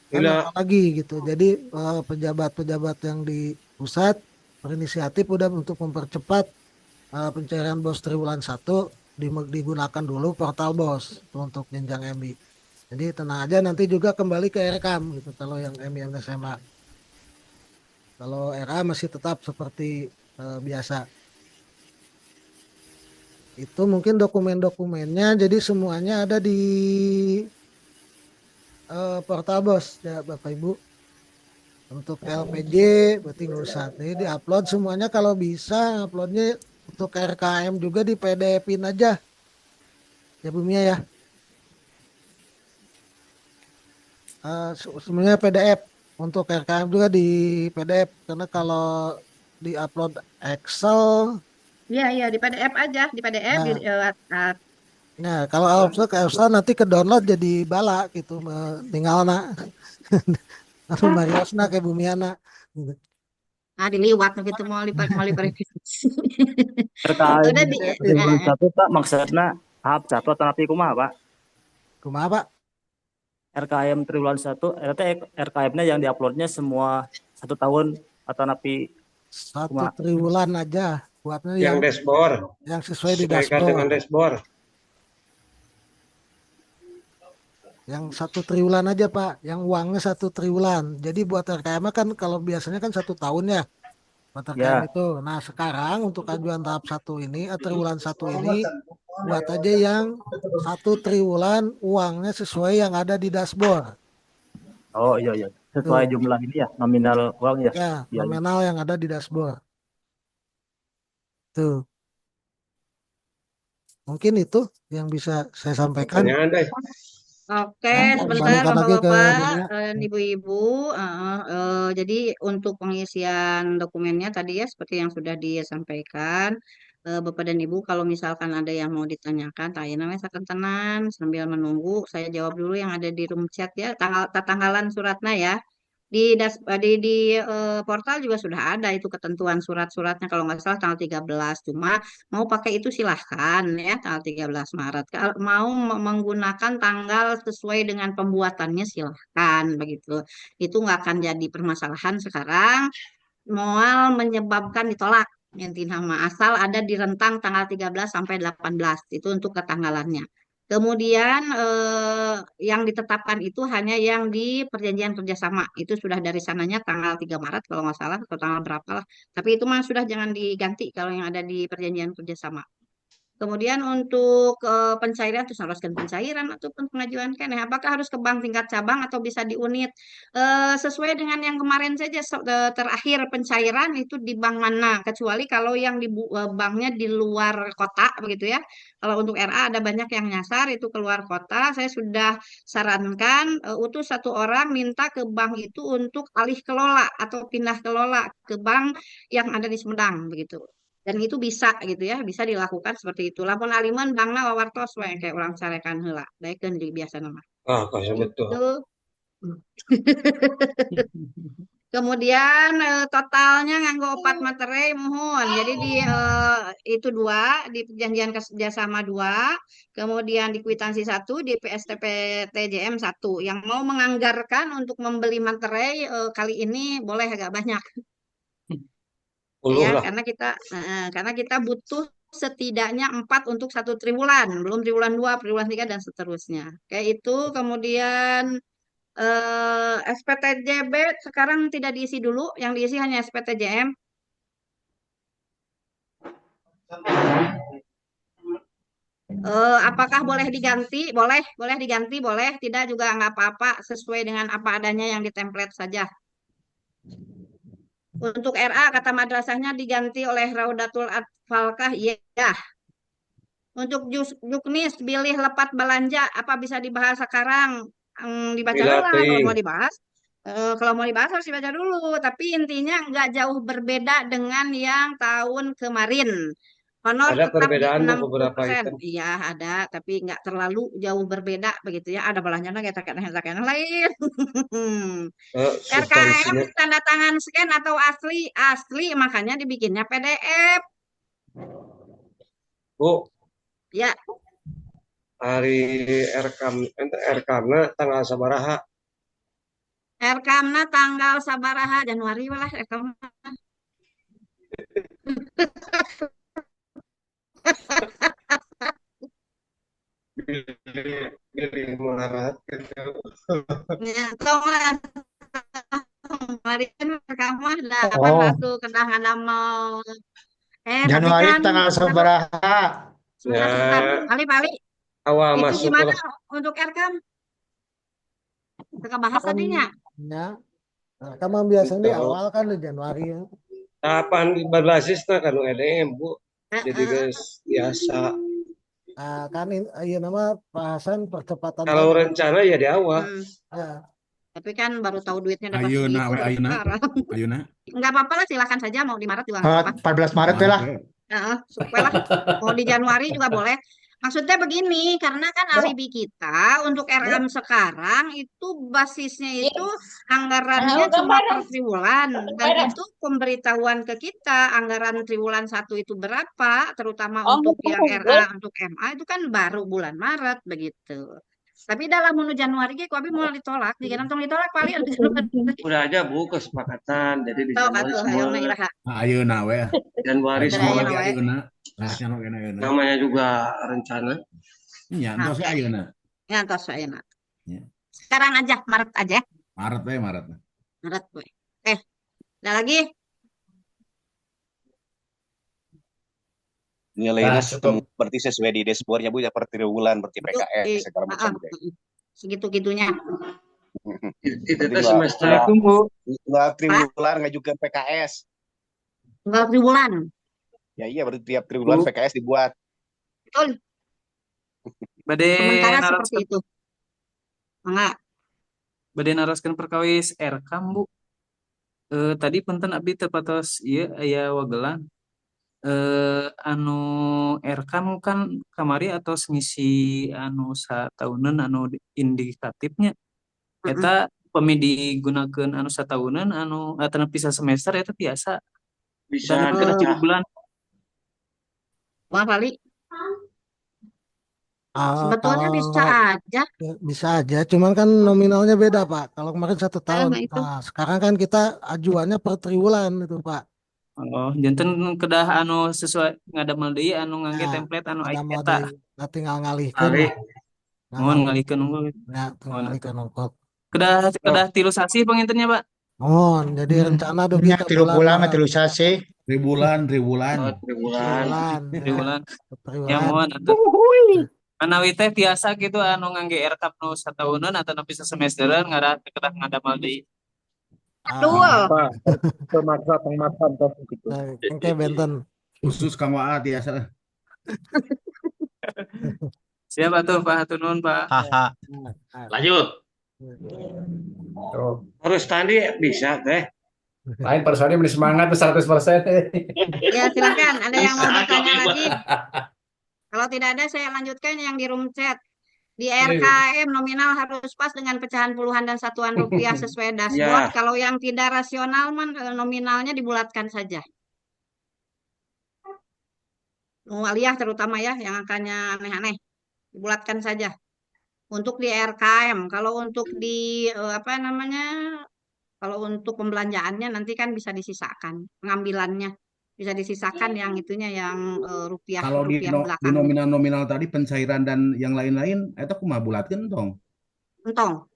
S2: kan
S3: Gila.
S2: lama lagi gitu. Jadi pejabat-pejabat yang di pusat berinisiatif udah untuk mempercepat pencairan BOS triwulan 1 digunakan dulu portal BOS itu untuk jenjang MI. Jadi tenang aja nanti juga kembali ke RKAM gitu kalau yang MI yang SMA. Kalau RA masih tetap seperti biasa. Itu mungkin dokumen-dokumennya jadi semuanya ada di portal BOS ya Bapak Ibu. Untuk LPG berarti nggak usah. Jadi diupload semuanya kalau bisa uploadnya untuk RKM juga di PDF-in aja ya Bu Mia ya. Semuanya PDF untuk RKM juga di PDF karena kalau di-upload Excel
S1: Iya, iya, di PDF aja, di PDF,
S2: nah,
S1: uh,
S2: nah kalau upload ke Excel nanti ke download jadi bala gitu tinggal nak atau Mariosna kayak Bumiana gitu.
S1: diliwat gitu mau diverifikasi.
S9: RKM
S1: Udah di,
S9: triwulan satu Pak maksudnya tahap satu atau napi kumaha Pak?
S2: Kumaha Pak?
S9: RKM triwulan satu RKM-nya yang diuploadnya semua 1 tahun atau napi
S2: 1
S9: kumaha?
S2: triwulan aja buatnya
S3: Yang
S2: yang
S3: dashboard.
S2: sesuai di
S3: Sesuaikan dengan
S2: dashboard.
S3: dashboard.
S2: Yang 1 triwulan aja Pak, yang uangnya 1 triwulan. Jadi buat RKM kan kalau biasanya kan 1 tahun ya buat RKM
S9: Ya.
S2: itu. Nah sekarang untuk ajuan tahap 1 ini, triwulan 1 ini buat aja yang 1 triwulan uangnya sesuai yang ada di dashboard.
S9: Oh iya iya. Sesuai
S2: Tuh,
S9: jumlah ini ya, nominal uang ya.
S2: ya
S9: Iya iya.
S2: nominal yang ada di dashboard. Tuh, mungkin itu yang bisa saya sampaikan.
S3: Pertanyaan deh.
S1: Oke,
S2: Nah,
S1: sebentar
S2: kembalikan lagi ke
S1: Bapak-Bapak,
S2: Bunia.
S1: Ibu-Ibu. Jadi untuk pengisian dokumennya tadi ya seperti yang sudah disampaikan, Bapak dan Ibu, kalau misalkan ada yang mau ditanyakan, tak namanya saya tenan sambil menunggu. Saya jawab dulu yang ada di room chat ya, tanggalan suratnya ya. Di portal juga sudah ada itu ketentuan surat-suratnya kalau nggak salah tanggal 13. Cuma mau pakai itu silahkan ya tanggal 13 Maret. Kalau mau menggunakan tanggal sesuai dengan pembuatannya silahkan begitu. Itu nggak akan jadi permasalahan sekarang. Mual menyebabkan ditolak ganti nama asal ada di rentang tanggal 13 sampai 18 itu untuk ketanggalannya. Kemudian yang ditetapkan itu hanya yang di perjanjian kerjasama itu sudah dari sananya tanggal 3 Maret kalau nggak salah atau tanggal berapa lah. Tapi itu mah sudah jangan diganti kalau yang ada di perjanjian kerjasama. Kemudian untuk pencairan terus haruskan pencairan ataupun pengajuan kan ya, apakah harus ke bank tingkat cabang atau bisa di unit. Sesuai dengan yang kemarin saja terakhir pencairan itu di bank mana kecuali kalau yang di banknya di luar kota begitu ya. Kalau untuk RA ada banyak yang nyasar itu keluar kota. Saya sudah sarankan utus 1 orang minta ke bank itu untuk alih kelola atau pindah kelola ke bank yang ada di Sumedang begitu. Dan itu bisa gitu ya, bisa dilakukan seperti itu. Lamun aliman bangna wawartos we kayak orang carekan heula. Daekeun di biasa nama.
S3: Kasih betul.
S1: Itu. Kemudian totalnya nganggo 4 materai mohon. Jadi di itu 2 di perjanjian kerjasama 2, kemudian di kwitansi 1, di PSTP TJM 1. Yang mau menganggarkan untuk membeli materai kali ini boleh agak banyak.
S3: 10
S1: Ya
S3: lah.
S1: karena kita butuh setidaknya 4 untuk 1 triwulan, belum triwulan 2, triwulan 3 dan seterusnya. Kayak itu, kemudian SPTJB sekarang tidak diisi dulu, yang diisi hanya SPTJM. Apakah boleh diganti? Boleh, boleh diganti, boleh. Tidak juga nggak apa-apa, sesuai dengan apa adanya yang ditemplate saja. Untuk RA kata madrasahnya diganti oleh Raudatul Atfalkah, iya. Untuk Juknis pilih lepat belanja apa bisa dibahas sekarang? Dibaca dulu lah kalau mau
S3: Dilatih.
S1: dibahas. Kalau mau dibahas harus dibaca dulu. Tapi intinya nggak jauh berbeda dengan yang tahun kemarin. Honor
S3: Ada
S1: tetap di
S3: perbedaan Bu,
S1: 60%.
S3: beberapa item.
S1: Iya, ada, tapi nggak terlalu jauh berbeda begitu ya. Ada balahnya lagi kena lain. RKM
S3: Substansinya.
S1: tanda tangan scan atau asli? Asli, makanya dibikinnya PDF.
S3: Bu,
S1: Ya,
S3: hari RK-na tanggal sabaraha?
S1: RKM-na tanggal sabaraha Januari lah RKM.
S3: Pilih Maret gitu.
S1: Ya, tong kemarin rekaman dah apa
S7: Oh,
S1: satu kedah ada mau tapi
S7: Januari
S1: kan
S7: tanggal
S1: sebentar
S7: sabaraha.
S1: sebentar
S3: Ya,
S1: Pali
S3: awal
S1: itu
S3: masuk
S1: gimana
S3: lah.
S1: untuk RKM kita bahas
S2: Kan
S1: tadinya
S2: ya, kan biasanya di
S3: Gitu.
S2: awal kan di Januari ya.
S3: Tahapan berbasis nah kan EDM Bu. Jadi
S1: Eh,
S3: guys biasa.
S2: Kan iya nama bahasan percepatan
S3: Kalau
S2: tadi.
S3: rencana ya di awal.
S2: Ya,
S1: tapi kan baru tahu duitnya dapat
S6: Ayeuna
S1: segitu
S6: we
S1: baru
S6: ayeuna.
S1: sekarang
S6: Ayeuna.
S1: nggak apa-apa lah silakan saja mau di Maret juga nggak apa-apa
S7: 14 Maret
S6: Maret
S7: lah.
S6: we.
S1: supaya lah mau di Januari juga boleh. Maksudnya begini, karena kan alibi kita untuk RM sekarang itu basisnya itu anggarannya cuma per triwulan dan itu pemberitahuan ke kita anggaran triwulan 1 itu berapa, terutama untuk yang RA untuk MA itu kan baru bulan Maret begitu. Tapi dalam menuju Januari ge abi mau ditolak, jika nonton ditolak paling
S3: Udah aja Bu kesepakatan. Jadi di
S1: tahu
S3: Januari
S1: atuh
S3: semua.
S1: hayang iraha.
S6: Ayeuna we.
S3: Januari
S1: Ada
S3: semua
S1: ayeuna
S3: lagi.
S1: we.
S6: Ayeuna. Nah, nyano kena ayeuna.
S3: Namanya juga rencana.
S6: Nya entos
S1: Oke.
S6: ayeuna.
S1: Ya tos ayeuna.
S6: Ya.
S1: Sekarang aja Maret aja.
S6: Maret we Maret.
S1: Maret we. Ada lagi?
S4: Nilainya
S3: Nah, cukup.
S4: berarti sesuai di dashboardnya Bu ya per triwulan berarti
S1: Itu
S4: PKS sekarang bisa Bu.
S1: segitu-gitunya.
S3: Itu
S4: Berarti
S3: teh
S4: nggak
S3: semester
S4: nggak triwulan ngajukan PKS.
S1: Enggak triwulan.
S4: Ya iya berarti tiap triwulan PKS dibuat.
S1: Betul.
S9: Bade
S1: Sementara
S9: naraskan
S1: seperti itu. Enggak.
S9: bade naraskan perkawis RKM Bu. Tadi punten abdi terpatos ieu aya wagelan. Anu RKM kan kamari atau ngisi anu sataunan anu indikatifnya eta pemi digunakeun anu sataunan anu atau pisah semester eta biasa
S3: Bisa
S9: dan kena
S3: dipecah.
S9: 3 bulan.
S1: Wah, kali. Sebetulnya
S2: kalau
S1: bisa aja.
S2: ya, bisa aja, cuman kan nominalnya beda Pak. Kalau kemarin 1 tahun,
S1: Itu.
S2: nah sekarang kan kita ajuannya per triwulan itu Pak.
S9: Oh, janten kedah anu sesuai ngadamel deui anu ngangge
S2: Nah,
S9: template anu
S2: ada
S9: eta.
S2: mode tinggal ngalihkeun
S3: Kali.
S2: lah.
S9: Mohon ngalihkeun unggul.
S2: Ya, tinggal ngalihkeun ongkos.
S9: Kedah tilu sasi pangintennya, Pak.
S2: Jadi rencana tuh
S7: Nya
S2: kita
S7: 3 bulan
S2: Maret.
S7: atau sasi.
S6: Tribulan.
S3: Triwulan.
S2: Triwulan.
S9: Triwulan.
S2: Triwulan.
S9: Ya mohon atuh. Manawi teh biasa gitu anu ngangge RKAP nu sataunan atau nu bisa semesteran kedah ngadamel deui.
S1: Betul.
S3: Pemaksa gitu.
S2: Engke benten.
S6: Khusus Kang Waat biasa.
S9: Siap atuh Pak Hatunun Pak.
S5: Lanjut.
S3: Harus tadi bisa teh.
S10: Lain personil beri semangat tuh 100%.
S1: Ya, silakan. Ada yang mau
S5: Bisa,
S1: bertanya
S5: coba.
S1: lagi? Kalau tidak ada, saya lanjutkan yang di room chat. Di RKM nominal harus pas dengan pecahan puluhan dan satuan rupiah sesuai dashboard.
S3: Ya.
S1: Kalau yang tidak rasional, nominalnya dibulatkan saja. Aliyah terutama ya, yang angkanya aneh-aneh. Dibulatkan saja. Untuk di RKM. Kalau untuk di, kalau untuk pembelanjaannya nanti kan bisa disisakan. Pengambilannya. Bisa disisakan yang itunya yang rupiah
S6: Kalau di
S1: belakang.
S6: nominal-nominal tadi pencairan dan yang lain-lain eta kumaha bulatkeun tong.
S1: Entong.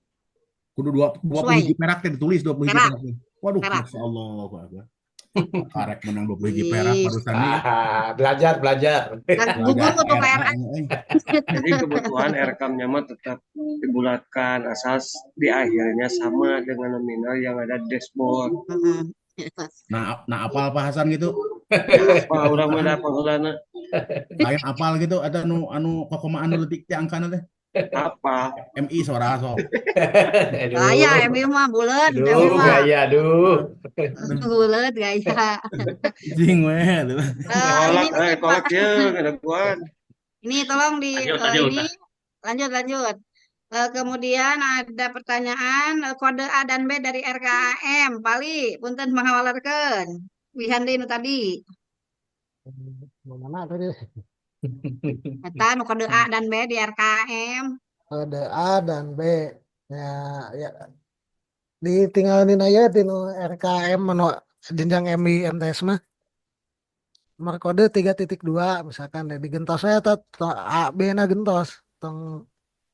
S6: Kudu 20 hiji perak teh ditulis 20 hiji
S1: Perak.
S6: perak. Waduh,
S1: Perak.
S6: masyaallah. Karek menang 20 hiji perak
S1: Ih.
S6: barusan nih.
S10: Belajar.
S1: Dan gugur untuk KRA.
S3: Jadi kebutuhan RKM-nya mah tetap dibulatkan asal di akhirnya sama dengan nominal yang ada di dashboard.
S6: Nah apal bahasan gitu.
S3: Wah, urang mah da pangheulana.
S6: Lain apal gitu ada anu kokomaan leutik teh angkana teh.
S3: Apa?
S6: MI suara sok.
S1: Gaya
S10: Aduh,
S1: MU mah bulan, MU
S10: aduh,
S1: mah
S10: gaya, aduh.
S1: bulan gaya.
S6: Jing weh tuh.
S1: Ini
S3: Kolak,
S1: nih Pak,
S3: kolak ya, ada kuan.
S1: ini tolong di
S5: Lanjut, lanjut.
S1: ini lanjut. Kemudian ada pertanyaan kode A dan B dari RKAM. Pali, punten mengawalarkan. Wihandi nu tadi.
S2: Mana tadi?
S1: Eta nu kode A dan B di RKAM.
S2: Kode A dan B. Ya, ya ditinggalin aja di RKM menu jenjang MI MTS mah. Nomor kode 3.2 misalkan deh digentos saya A B na gentos tong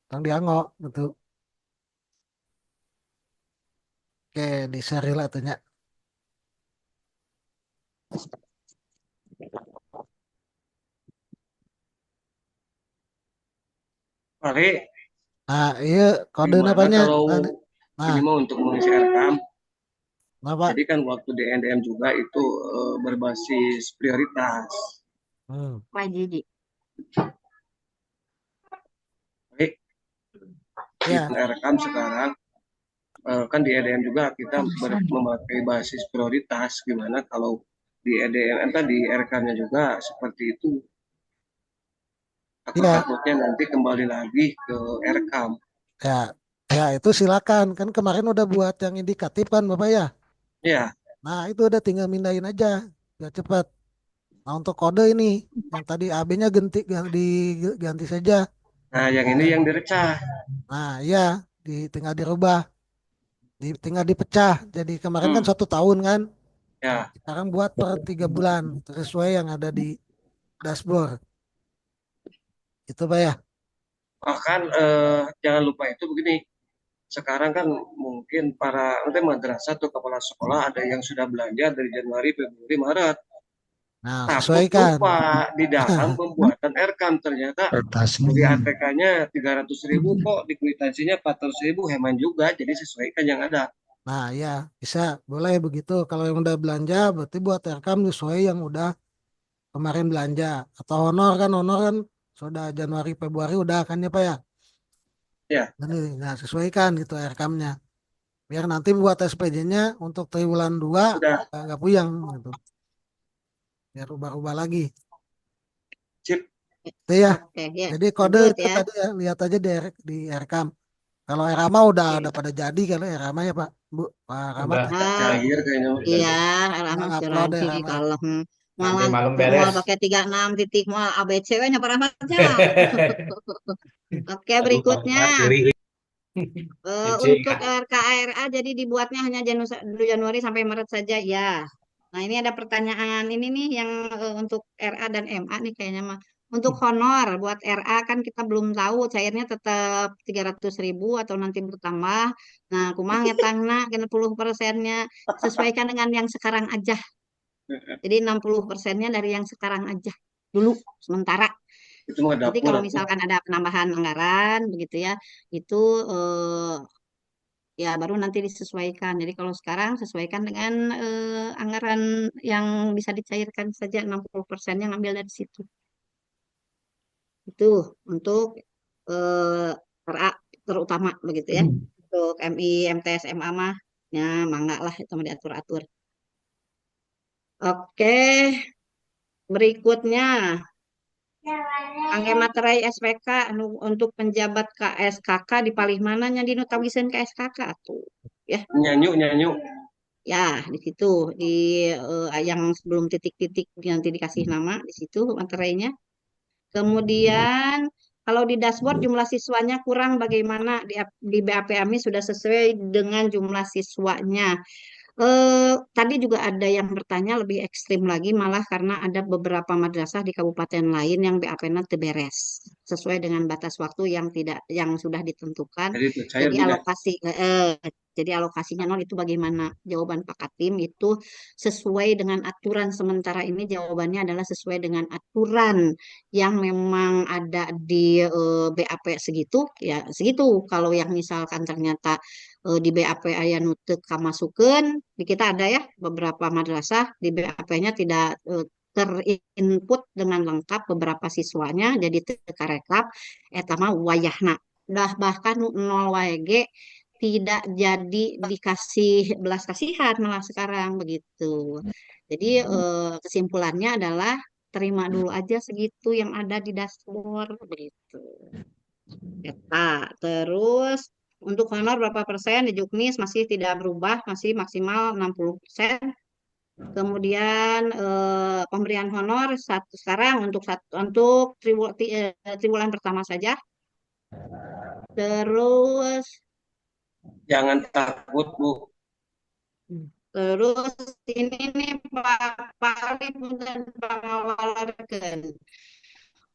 S2: tong diango gitu. Oke, di seri lah tuh nya.
S3: Pare,
S2: Nah, iya kode
S3: gimana
S2: apanya?
S3: kalau
S2: Nah,
S3: ini mau untuk mengisi rekam?
S2: apa?
S3: Jadi kan waktu di NDM juga itu berbasis prioritas.
S2: Hmm.
S1: Wah, jiji.
S3: Baik, di
S2: Ya,
S3: rekam sekarang kan di EDM juga kita memakai basis prioritas. Gimana kalau di EDM tadi di RK-nya juga seperti itu? Aku
S2: ya,
S3: takutnya nanti kembali lagi ke RK.
S2: ya, ya itu silakan. Kan kemarin udah buat yang indikatif kan Bapak ya.
S3: Ya,
S2: Nah, itu udah tinggal mindahin aja. Biar cepat. Nah, untuk kode ini yang tadi AB-nya ganti saja.
S3: nah yang ini
S2: Ya.
S3: yang direcah.
S2: Nah, iya, tinggal dirubah, tinggal dipecah. Jadi kemarin kan
S3: Hmm,
S2: 1 tahun kan. Nah,
S3: ya,
S2: sekarang buat per 3 bulan sesuai yang ada di dashboard. Itu Pak ya.
S3: bahkan jangan lupa itu begini. Sekarang kan mungkin para nanti madrasah atau kepala sekolah ada yang sudah belanja dari Januari, Februari, Maret.
S2: Nah,
S3: Takut
S2: sesuaikan.
S3: lupa di dalam pembuatan RKAM ternyata dari
S7: Kertasnya.
S3: ATK-nya 300.000 kok di kwitansinya 400.000 hemat juga, jadi sesuaikan yang ada.
S2: Nah, ya bisa, boleh begitu. Kalau yang udah belanja, berarti buat rekam sesuai yang udah kemarin belanja. Atau honor kan sudah Januari Februari udah kan ya Pak ya.
S3: Ya,
S2: Nah, sesuaikan gitu rekamnya. Biar nanti buat SPJ-nya untuk triwulan 2
S3: udah
S2: nggak puyeng gitu. Biar rubah-rubah lagi.
S3: chip.
S2: Itu ya.
S1: Oke, ya.
S2: Jadi kode
S1: Lanjut
S2: itu
S1: ya.
S2: tadi ya, lihat aja di rekam. Kalau Rama udah pada jadi kalau Rama ya Pak. Bu, Pak Rama
S10: Udah,
S1: Nah,
S3: Cair kayaknya.
S1: iya,
S2: udah
S1: Rama
S2: upload
S1: Siradi
S2: Rama.
S1: kalau
S10: nanti
S1: malah
S10: malam
S1: mual
S10: beres.
S1: pakai 36 titik mual ABC nya para aja. Oke,
S5: Aduh,
S1: berikutnya
S5: kabar diri.
S10: Cicing.
S1: untuk RKRA jadi dibuatnya hanya Januari sampai Maret saja ya. Nah, ini ada pertanyaan ini nih yang untuk RA dan MA nih kayaknya mah. Untuk honor buat RA kan kita belum tahu cairnya tetap 300.000 atau nanti bertambah. Nah, kumaha ngetangna 60%-nya sesuaikan dengan yang sekarang aja. Jadi 60%-nya dari yang sekarang aja dulu sementara.
S3: Itu mah
S1: Nanti
S3: dapur
S1: kalau
S3: aku.
S1: misalkan ada penambahan anggaran begitu ya, itu ya baru nanti disesuaikan. Jadi kalau sekarang sesuaikan dengan anggaran yang bisa dicairkan saja 60%-nya ngambil dari situ. Itu untuk eh, RA terutama begitu ya. Untuk MI, MTS, MA mah ya mangga lah itu mah diatur-atur. Oke, berikutnya angge materai SPK untuk penjabat KSKK di palih mananya di nutawiseun KSKK tuh. Ya,
S3: Nyanyu, nyanyu.
S1: ya di situ di yang sebelum titik-titik nanti dikasih nama di situ materainya. Kemudian kalau di dashboard jumlah siswanya kurang bagaimana di BAP AMI sudah sesuai dengan jumlah siswanya. Tadi juga ada yang bertanya lebih ekstrim lagi malah karena ada beberapa madrasah di kabupaten lain yang BAP-nya beres sesuai dengan batas waktu yang sudah ditentukan.
S3: Jadi itu cair
S1: Jadi
S3: tidak.
S1: alokasinya nol itu bagaimana? Jawaban Pak Katim itu sesuai dengan aturan sementara ini jawabannya adalah sesuai dengan aturan yang memang ada di BAP segitu ya segitu. Kalau yang misalkan ternyata di BAP aya nu teu kamasukeun di kita ada ya beberapa madrasah di BAP-nya tidak terinput dengan lengkap beberapa siswanya jadi teu karekap eta mah wayahna dah bahkan 0 WG tidak jadi dikasih belas kasihan malah sekarang begitu. Jadi kesimpulannya adalah terima dulu aja segitu yang ada di dashboard begitu. Eta. Terus untuk honor berapa persen di Juknis masih tidak berubah, masih maksimal 60%. Kemudian pemberian honor sekarang untuk triwulan pertama saja. Terus
S3: Jangan takut, Bu.
S1: terus ini nih Pak Pari dan pengawalan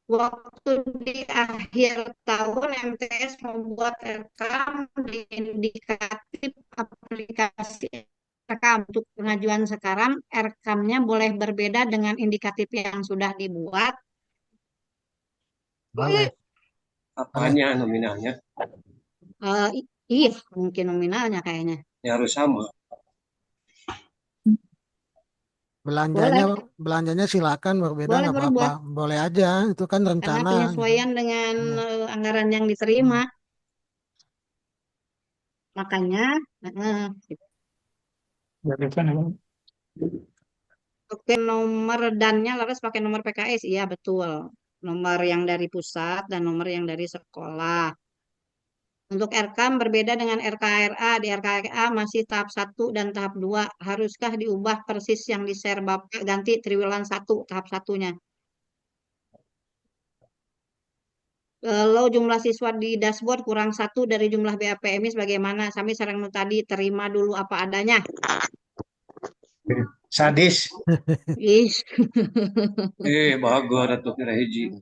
S1: waktu di akhir tahun MTS membuat rekam di indikatif aplikasi rekam untuk pengajuan sekarang rekamnya boleh berbeda dengan indikatif yang sudah dibuat.
S2: Boleh.
S3: Apanya nominalnya?
S1: Iya, mungkin nominalnya kayaknya.
S3: Ya harus sama.
S2: Belanjanya silakan berbeda
S1: Boleh
S2: nggak
S1: berubah.
S2: apa-apa. Boleh aja, itu kan
S1: Karena
S2: rencana.
S1: penyesuaian dengan anggaran yang diterima. Makanya, oke, nomor dannya laras pakai nomor PKS, iya betul. Nomor yang dari pusat dan nomor yang dari sekolah. Untuk RKAM berbeda dengan RKRA. Di RKRA masih tahap 1 dan tahap 2. Haruskah diubah persis yang di-share Bapak ganti triwulan 1 tahap 1-nya? Kalau jumlah siswa di dashboard kurang 1 dari jumlah BAPMIS bagaimana? Sampai sarang tadi terima dulu apa adanya.
S7: Sadis.
S1: Ih.
S3: Bagus Ratu Kira hiji.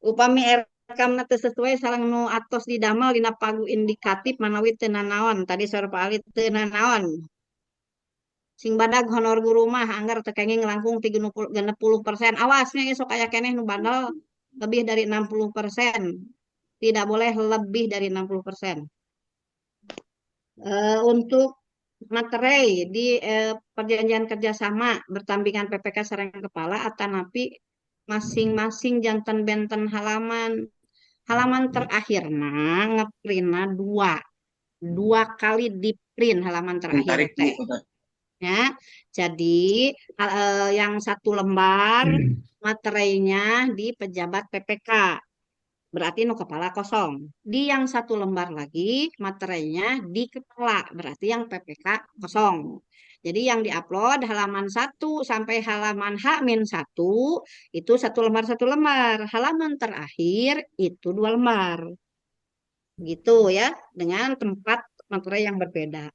S1: Upami rekam teu sesuai sareng nu atos didamel dina pagu indikatif manawi teu nanaon. Tadi sore Pak Ali teu nanaon. Sing badag honor guru mah anggar teu kenging langkung 60%. Awasnya esok aya keneh nu bandel lebih dari 60%. Tidak boleh lebih dari 60%. Untuk materai di perjanjian kerjasama bertambingan PPK sareng kepala atanapi masing-masing jantan benten halaman terakhirna ngeprintna dua kali di print halaman terakhir
S3: Tarik
S1: teh ya. Jadi yang satu lembar materainya di pejabat PPK berarti nu kepala kosong. Di yang satu lembar lagi materainya di kepala berarti yang PPK kosong. Jadi yang diupload halaman 1 sampai halaman H-1 itu satu lembar. Halaman terakhir itu 2 lembar. Gitu ya, dengan tempat materai yang berbeda.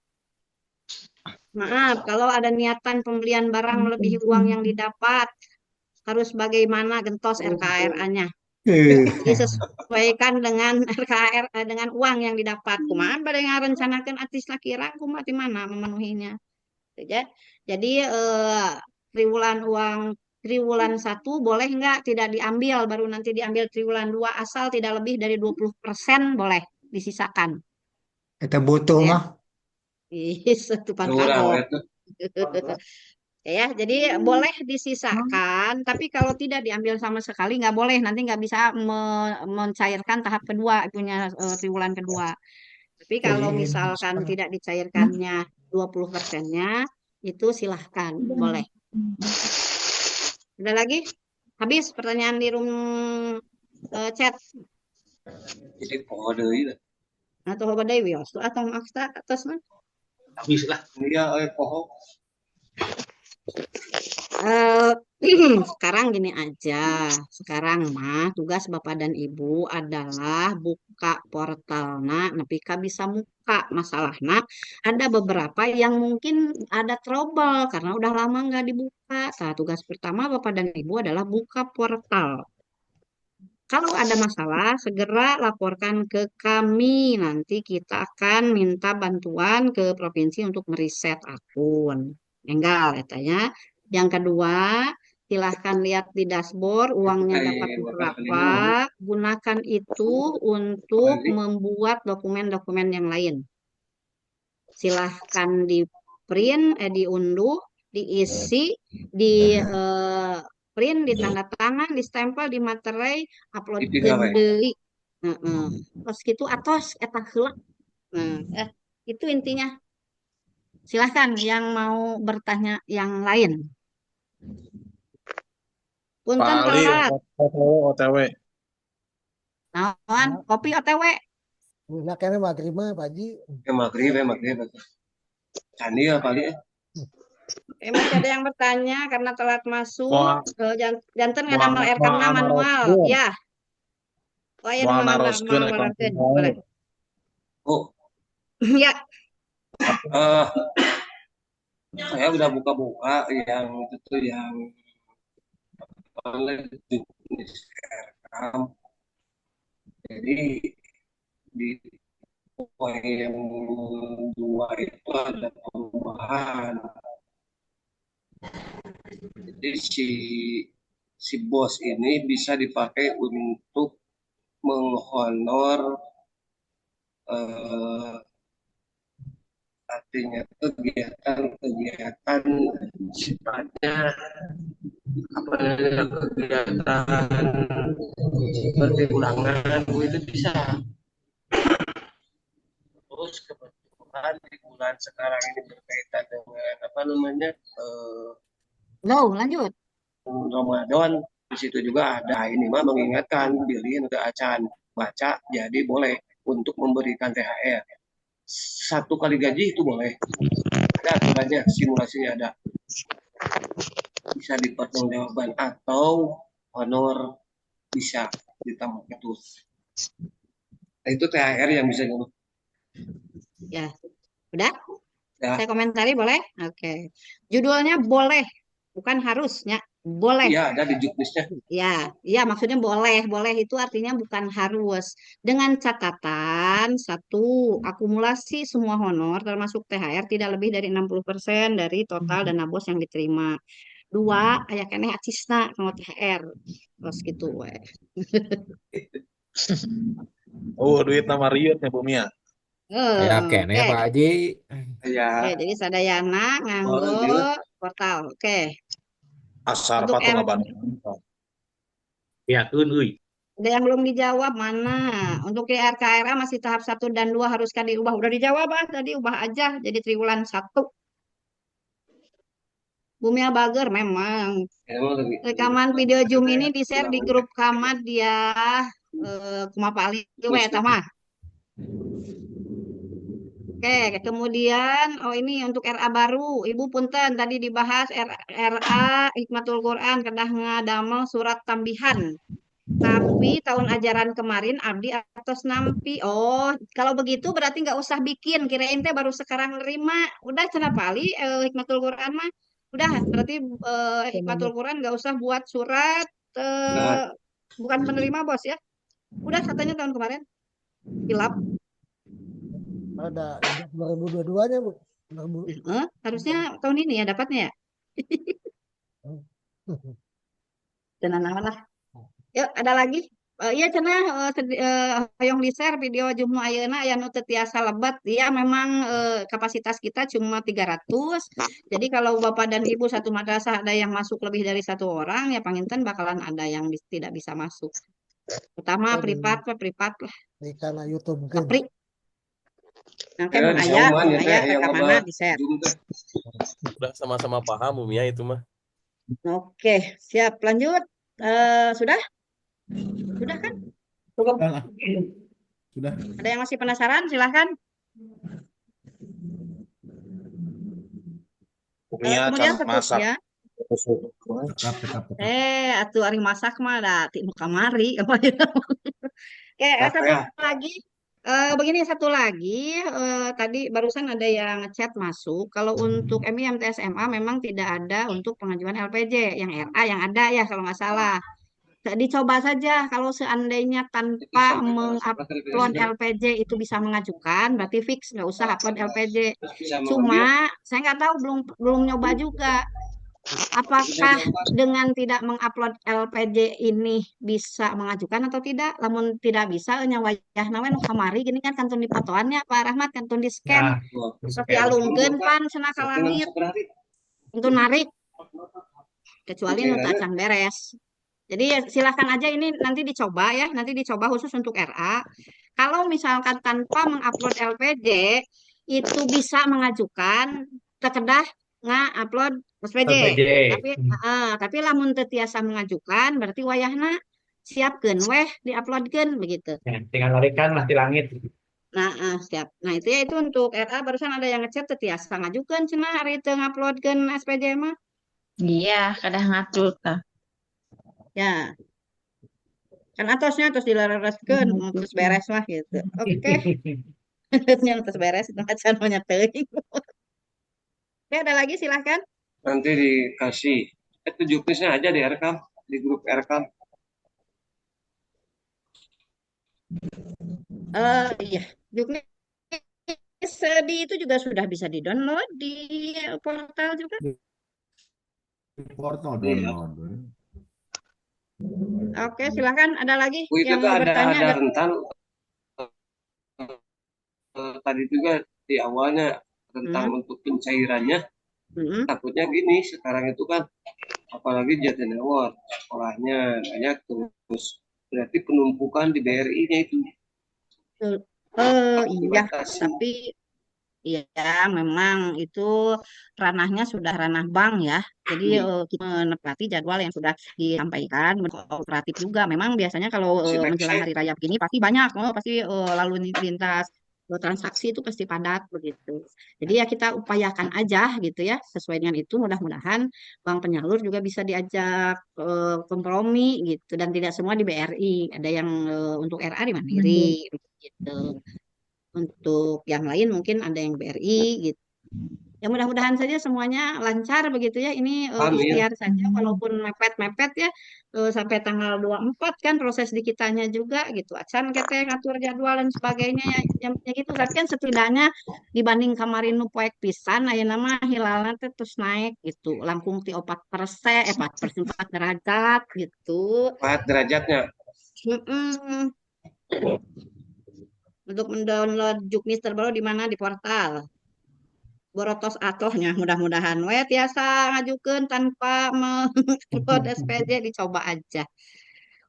S1: Maaf, kalau ada niatan pembelian barang melebihi uang yang didapat, harus bagaimana gentos RKRA-nya. Disesuaikan dengan RKRA dengan uang yang didapat. Kumaha bade ngarencanakeun atis lakira kumaha di mana memenuhinya. Jadi triwulan 1 boleh enggak tidak diambil, baru nanti diambil triwulan 2 asal tidak lebih dari 20% boleh disisakan.
S7: Kita butuh mah.
S1: Satu kagok. Ya, jadi boleh disisakan, tapi kalau tidak diambil sama sekali nggak boleh, nanti nggak bisa mencairkan tahap kedua punya triwulan kedua. Tapi kalau misalkan tidak dicairkannya 20%-nya, itu silahkan, boleh. Ada lagi? Habis pertanyaan di room chat.
S3: Jadi poho deui lah.
S1: Atau apa deui atau maksa atasna?
S5: Habis lah.
S3: Iya, poho.
S1: Sekarang gini aja. Sekarang mah tugas Bapak dan Ibu adalah buka portalna nepi ka bisa muka. Masalahnya ada beberapa yang mungkin ada trouble karena udah lama nggak dibuka. Nah, tugas pertama Bapak dan Ibu adalah buka portal. Kalau ada masalah, segera laporkan ke kami. Nanti kita akan minta bantuan ke provinsi untuk meriset akun. Enggal, katanya. Yang kedua, silahkan lihat di dashboard uangnya dapat berapa. Gunakan itu untuk membuat dokumen-dokumen yang lain. Silahkan di print, diunduh, diisi, di print, ditanda tangan, di stempel, di materai, upload deui. Heeh. Terus gitu atos eta heula. Nah, itu intinya. Silahkan yang mau bertanya yang lain. Punten
S10: Pali,
S1: telat.
S10: OTW.
S1: Naon? Kopi OTW.
S2: Nah, kayaknya maghrib mah Pak Haji.
S3: Maghrib. Candi ya paling ya.
S1: Masih ada yang bertanya karena telat masuk.
S10: Mau
S1: Janten
S10: mau
S1: ngadamel RK na manual.
S10: naroskeun,
S1: Ya. Oh ya
S10: mau
S1: mau
S10: naroskeun
S1: ngawalakeun.
S10: ekonomi.
S1: Boleh.
S3: Oh,
S1: Ya.
S3: eh, saya udah buka-buka yang itu tuh yang oleh jenis rekam. Jadi di poin yang dua itu ada perubahan. Jadi si bos ini bisa dipakai untuk menghonor eh, artinya kegiatan-kegiatan sifatnya apa namanya kegiatan seperti ulangan itu bisa. Terus kebetulan di bulan sekarang ini berkaitan dengan apa namanya
S1: Loh, lanjut.
S3: Ramadan, di situ juga ada ini mah mengingatkan bilin ke acan baca jadi boleh untuk memberikan THR 1 kali gaji itu boleh, ada aturannya, simulasinya ada, bisa dipertanggungjawabkan atau honor bisa ditambah itu. Nah, itu THR yang bisa dulu.
S1: Ya. Udah?
S3: Ya.
S1: Saya komentari boleh? Oke. Judulnya boleh, bukan harusnya. Boleh.
S3: Iya, ada di juknisnya.
S1: Ya, maksudnya boleh. Boleh itu artinya bukan harus. Dengan catatan, 1, akumulasi semua honor termasuk THR tidak lebih dari 60% dari total dana bos yang diterima. 2, aya keneh acisna kanggo THR. Terus gitu we.
S10: Oh, duit nama riut ya Bu Mia.
S11: Ya kene
S1: Oke.
S11: Pak Haji.
S3: Ya.
S1: Oke, jadi sadayana nganggo portal. Oke.
S10: Asar
S1: Untuk
S10: patung
S1: R,
S10: abang.
S5: Ya, euy.
S1: ada yang belum dijawab mana? Untuk di RKRA masih tahap 1 dan 2 haruskah diubah? Udah dijawab tadi, ubah aja jadi triwulan 1. Bumia Bager memang. Rekaman video Zoom ini di-share di grup kamad dia kumapali we eta mah. Oke, kemudian ini untuk RA baru. Ibu punten tadi dibahas RA Hikmatul Quran kedah ngadamel surat tambihan. Tapi tahun ajaran kemarin Abdi atos nampi. Oh, kalau begitu berarti nggak usah bikin. Kirain teh baru sekarang nerima. Udah cenah pali Hikmatul Quran mah. Udah, berarti Hikmatul Quran nggak usah buat surat bukan penerima bos ya. Udah katanya tahun kemarin. Hilap.
S2: Ada 2022-nya, Bu.
S1: Harusnya tahun ini ya dapatnya ya. Cenah naon lah. Yuk, ada lagi? Iya cenah hoyong di-share video Jumu ayeuna aya nu teu tiasa lebat. Iya memang kapasitas kita cuma 300. Jadi kalau Bapak dan Ibu satu madrasah ada yang masuk lebih dari 1 orang ya panginten bakalan ada yang tidak bisa masuk. Pertama privat lah.
S2: Di kana YouTube
S1: Kapri. Nanti mun aya rekamanna di-share.
S10: Udah sama-sama paham Bu Mia itu mah.
S1: Oke, siap. Lanjut. Sudah? Sudah kan? Cukup.
S6: Sudah.
S1: Ada yang masih penasaran? Silahkan. Kemudian seterusnya. Atuh ari masak mah da ti nu kamari. Oke, satu lagi. Begini satu lagi, tadi barusan ada yang ngechat masuk. Kalau untuk MIM TSMA memang tidak ada untuk pengajuan LPJ. Yang RA yang ada ya kalau nggak salah. Dicoba saja kalau seandainya tanpa mengupload LPJ itu bisa mengajukan, berarti fix nggak usah upload LPJ. Cuma saya nggak tahu, belum nyoba juga. Apakah dengan tidak mengupload LPJ ini bisa mengajukan atau tidak? Namun tidak bisa, nyawajah nawen kamari gini kan kantun dipatoannya Pak Rahmat, kantun di scan. Terus dialungkeun pan cenah ka langit. Untuk narik kecuali nu tacang beres. Jadi ya silahkan aja ini nanti dicoba ya, nanti dicoba khusus untuk RA. Kalau misalkan tanpa mengupload LPJ, itu bisa mengajukan sekedah nge-upload SPJ.
S5: LPJ.
S1: Tapi lamun teu tiasa mengajukan, berarti wayahna siapkeun weh diuploadkeun begitu.
S5: Ya, tinggal larikan lah di langit.
S1: Nah, siap. Nah, itu ya itu untuk RA barusan ada yang ngechat teu tiasa ngajukeun cenah ari teu nguploadkeun SPJ mah.
S8: Iya, kadang ngatur tah.
S1: Ya, kan atosnya terus dilereskeun terus beres mah gitu. Oke, yang terus beres itu acan mah teuing. Oke, ada lagi silahkan.
S3: Nanti dikasih itu juknisnya aja direkam di grup rekam.
S1: Iya, Juknis di itu juga sudah bisa di-download di portal juga.
S6: Di portal
S3: Iya.
S6: download.
S1: Oke, silahkan. Ada lagi
S3: Itu
S1: yang
S3: tuh
S1: mau
S3: ada
S1: bertanya?
S3: rentan tadi juga di awalnya tentang untuk pencairannya. Takutnya gini, sekarang itu kan apalagi Jatinangor sekolahnya banyak terus berarti penumpukan di BRI-nya itu
S1: Iya,
S3: dibatasi.
S1: tapi ya memang itu ranahnya sudah ranah bank ya. Jadi kita menepati jadwal yang sudah disampaikan, kooperatif juga. Memang biasanya kalau menjelang hari raya begini pasti banyak, pasti lalu lintas transaksi itu pasti padat begitu. Jadi ya kita upayakan aja gitu ya, sesuai dengan itu mudah-mudahan bank penyalur juga bisa diajak kompromi gitu dan tidak semua di BRI, ada yang untuk RA di Mandiri gitu. Untuk yang lain mungkin ada yang BRI gitu. Ya mudah-mudahan saja semuanya lancar begitu ya. Ini
S3: Amin.
S1: ikhtiar saja walaupun mepet-mepet ya sampai tanggal 24 kan proses di kitanya juga gitu. Acan kete ngatur jadwal dan sebagainya ya gitu. Tapi kan setidaknya dibanding kemarin nu poek pisan ayeuna mah hilalna teh terus naik gitu. Langkung ti 4%, 4 derajat gitu.
S3: 4 derajatnya.
S1: Untuk mendownload Juknis terbaru di mana? Di portal. Borotos atohnya mudah-mudahan we tiasa ngajukeun tanpa mengupload SPJ dicoba aja.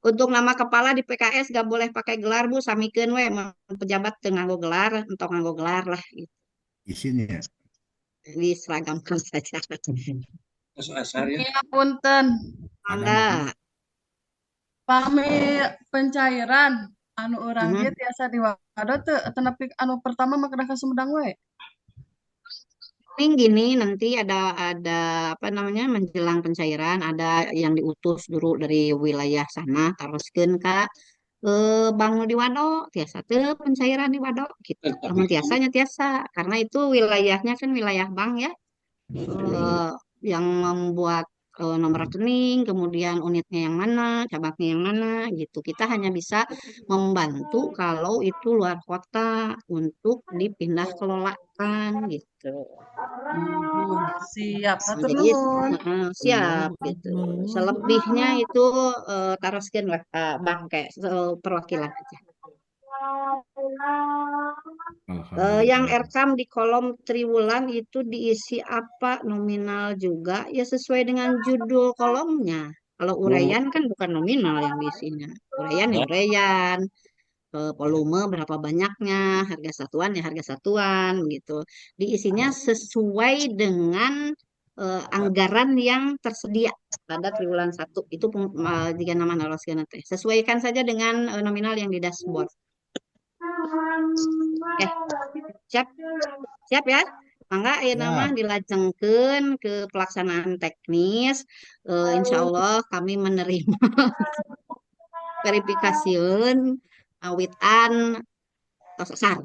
S1: Untuk nama kepala di PKS gak boleh pakai gelar Bu, samikeun we pejabat teu nganggo gelar, entok nganggo gelar lah gitu.
S6: Isinya.
S1: Diseragamkan saja.
S3: Asar ya.
S11: Iya, punten.
S1: Mangga.
S11: Pami pencairan anu urang ieu tiasa diwado teu nepi anu pertama mah kedah ka Sumedang we.
S1: Gini nanti ada apa namanya menjelang pencairan ada yang diutus dulu dari wilayah sana teruskeun Kak Bang di Wado tiasa teu pencairan di Wado gitu. Namun tiasanya tiasa karena itu wilayahnya kan wilayah bank ya. Yang membuat nomor rekening, kemudian unitnya yang mana, cabangnya yang mana gitu. Kita hanya bisa membantu kalau itu luar kota untuk dipindah kelolakan gitu.
S11: Siap, hatur
S1: Jadi
S11: nuhun.
S1: siap gitu. Selebihnya itu taroskeun lah bank kayak perwakilan aja. Yang rekam di kolom triwulan itu diisi apa nominal juga ya sesuai dengan judul kolomnya. Kalau uraian kan bukan nominal yang diisinya. Uraian ya uraian, volume berapa banyaknya, harga satuan ya harga satuan gitu. Diisinya sesuai dengan anggaran yang tersedia pada triwulan 1 itu jika nama naroskeun teh. Sesuaikan saja dengan nominal yang di dashboard. Siap, siap ya. Mangga nama dilajengkeun ke pelaksanaan teknis. Insya Allah kami menerima verifikasiun awitan tos asar.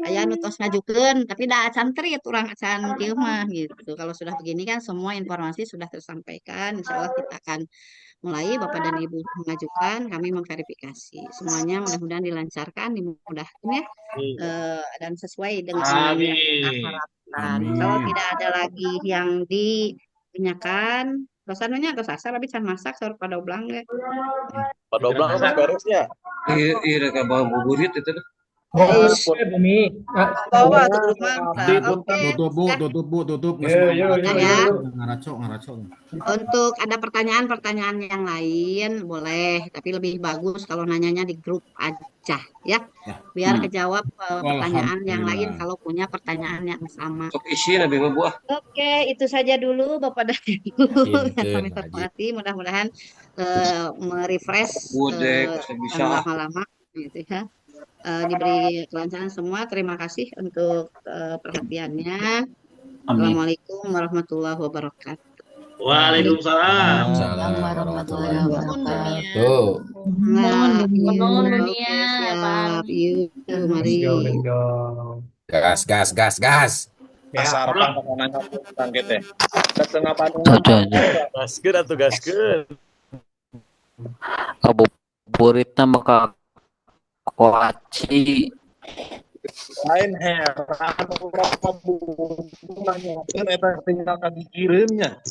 S1: Aya nu tos ngajukeun tapi da acan trit urang acan kieu mah gitu. Kalau sudah begini kan semua informasi sudah tersampaikan. Insya Allah kita akan mulai Bapak dan Ibu mengajukan, kami memverifikasi. Semuanya mudah-mudahan dilancarkan, dimudahkan ya, dan sesuai dengan yang kita harapkan. Kalau tidak ada lagi yang ditanyakan, dosannya atau sasar, tapi can masak, sahur pada ulang ya.
S10: Pada ulang mas beresnya.
S3: Iya, reka bawa buburit itu.
S1: Eish,
S5: Bumi.
S1: bawa tuh grup mah.
S6: Nanti
S1: Oke,
S6: tutup
S5: Yo, yo, yo,
S1: Nah
S5: yo,
S1: ya.
S5: yo.
S6: ngaracok.
S1: Untuk ada pertanyaan-pertanyaan yang lain boleh, tapi lebih bagus kalau nanyanya di grup aja ya.
S6: Ya.
S1: Biar kejawab pertanyaan yang lain
S6: Alhamdulillah.
S1: kalau punya pertanyaan yang sama.
S3: Sok isi nabi ngebuah.
S1: Oke, itu saja dulu Bapak dan Ibu yang kami
S10: Pinten, Haji.
S1: hormati. Mudah-mudahan merefresh
S3: Budek, bisa.
S1: yang lama-lama gitu ya. Diberi kelancaran semua. Terima kasih untuk perhatiannya.
S9: Amin.
S1: Assalamualaikum warahmatullahi wabarakatuh.
S10: Waalaikumsalam.
S8: Assalamualaikum warahmatullahi wabarakatuh.
S1: Nah,
S8: Bangun
S1: oke,
S8: dunia,
S1: siap.
S8: Pak.
S1: Yuk, mari.
S5: Let's go.
S10: Gas.
S5: Ya.
S4: Asar pakanannya tangget teh. Setengah Bandung.
S10: Gaskeun atuh gaskeun.
S12: Ngabuburitna maka koaci
S4: Lain heran urang pabungan nyakeun eta tinggal kagigireunnya.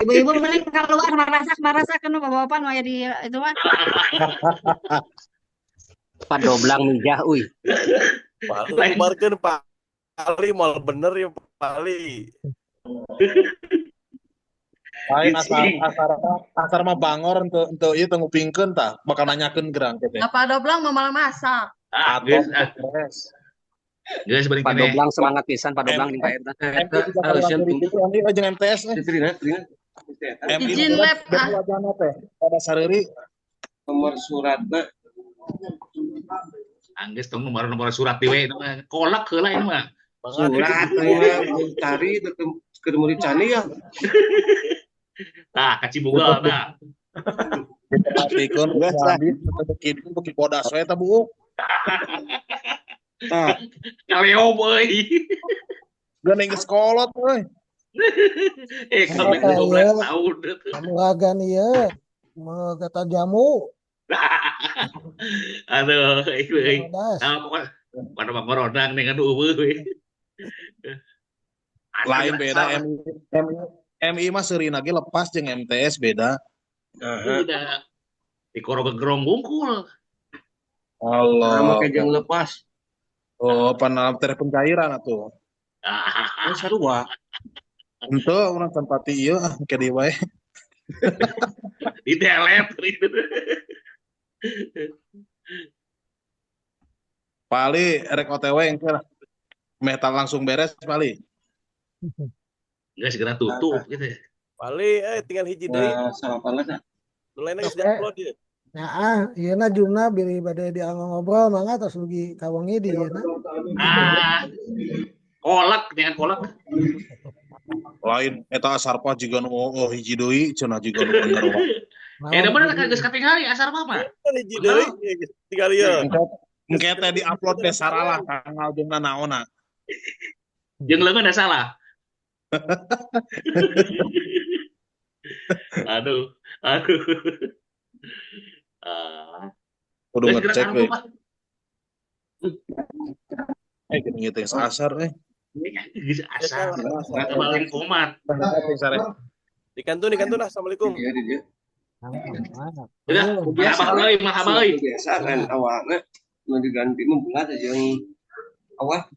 S1: Ibu-ibu mending keluar marasak kan bapak-bapak mau ya di itu mah.
S12: padoblang mijah uy.
S10: Paling markeun Pali mal bener ya Pali.
S4: Lain asar mah bangor untuk ieu teu ngupingkeun tah bakal nanyakeun gerang teh.
S11: Apa doblang mau malah masak.
S10: Geus beuring keneh.
S12: Padoblang semangat pisan padoblang di Pak Eta.
S4: Jeung MTS
S11: Izin lab
S4: wajana teh pada sareuri
S3: Nomor suratna
S10: Anggeus tong nomor surat di we kolak heula ini mah.
S3: surat cari ke murid cani ya.
S10: Tah kacibugal tah.
S4: Perhatikan bikin beki podas we tah Bu. Tah,
S10: Kaleo euy.
S4: geuning geus kolot euy.
S10: Kami 12 tahun.
S2: Kamu agan ieu mau kata jamu.
S10: Aduh, euy.
S2: Bodas.
S10: Pada mangkorodang ning aduh euy.
S4: Lain beda MI mah seurina ge lepas jeung MTS beda.
S10: Udah dikorong-gerong bungkul.
S4: Allah.
S3: Sama kejang lepas.
S4: Oh, panal pencairan atuh.
S3: Sarua.
S4: Henteu urang tempati ieu ke di wae.
S10: Di delete gitu.
S4: Pali rek OTW engke lah. Metal langsung beres Pali.
S10: Enggak segera tutup gitu.
S5: Pali tinggal hiji deui.
S3: Sarapan lah.
S5: Lainnya geus di-upload ieu.
S2: Nah, ieu jumna biri bade ngobrol mangga tos mugi kawengi di ieu.
S10: Kolak dengan kolak.
S4: Lain eta asarpa juga nu hiji deui cenah juga nu bener wae.
S10: Da bener kan geus katingali asar mah.
S5: Hiji deui tinggal ieu.
S4: Engke teh di-upload teh saralah tanggal jeung naonna.
S10: Jeung leungeun da salah. Aduh.
S4: Kudu ngecek we. Gini teh asar
S10: Geus asar. Balik komat.
S5: Dikantun assalamualaikum.
S3: Iya di dia.
S10: Udah, mahal euy.
S3: Biasa kan awalnya nu diganti membulat aja yang awal.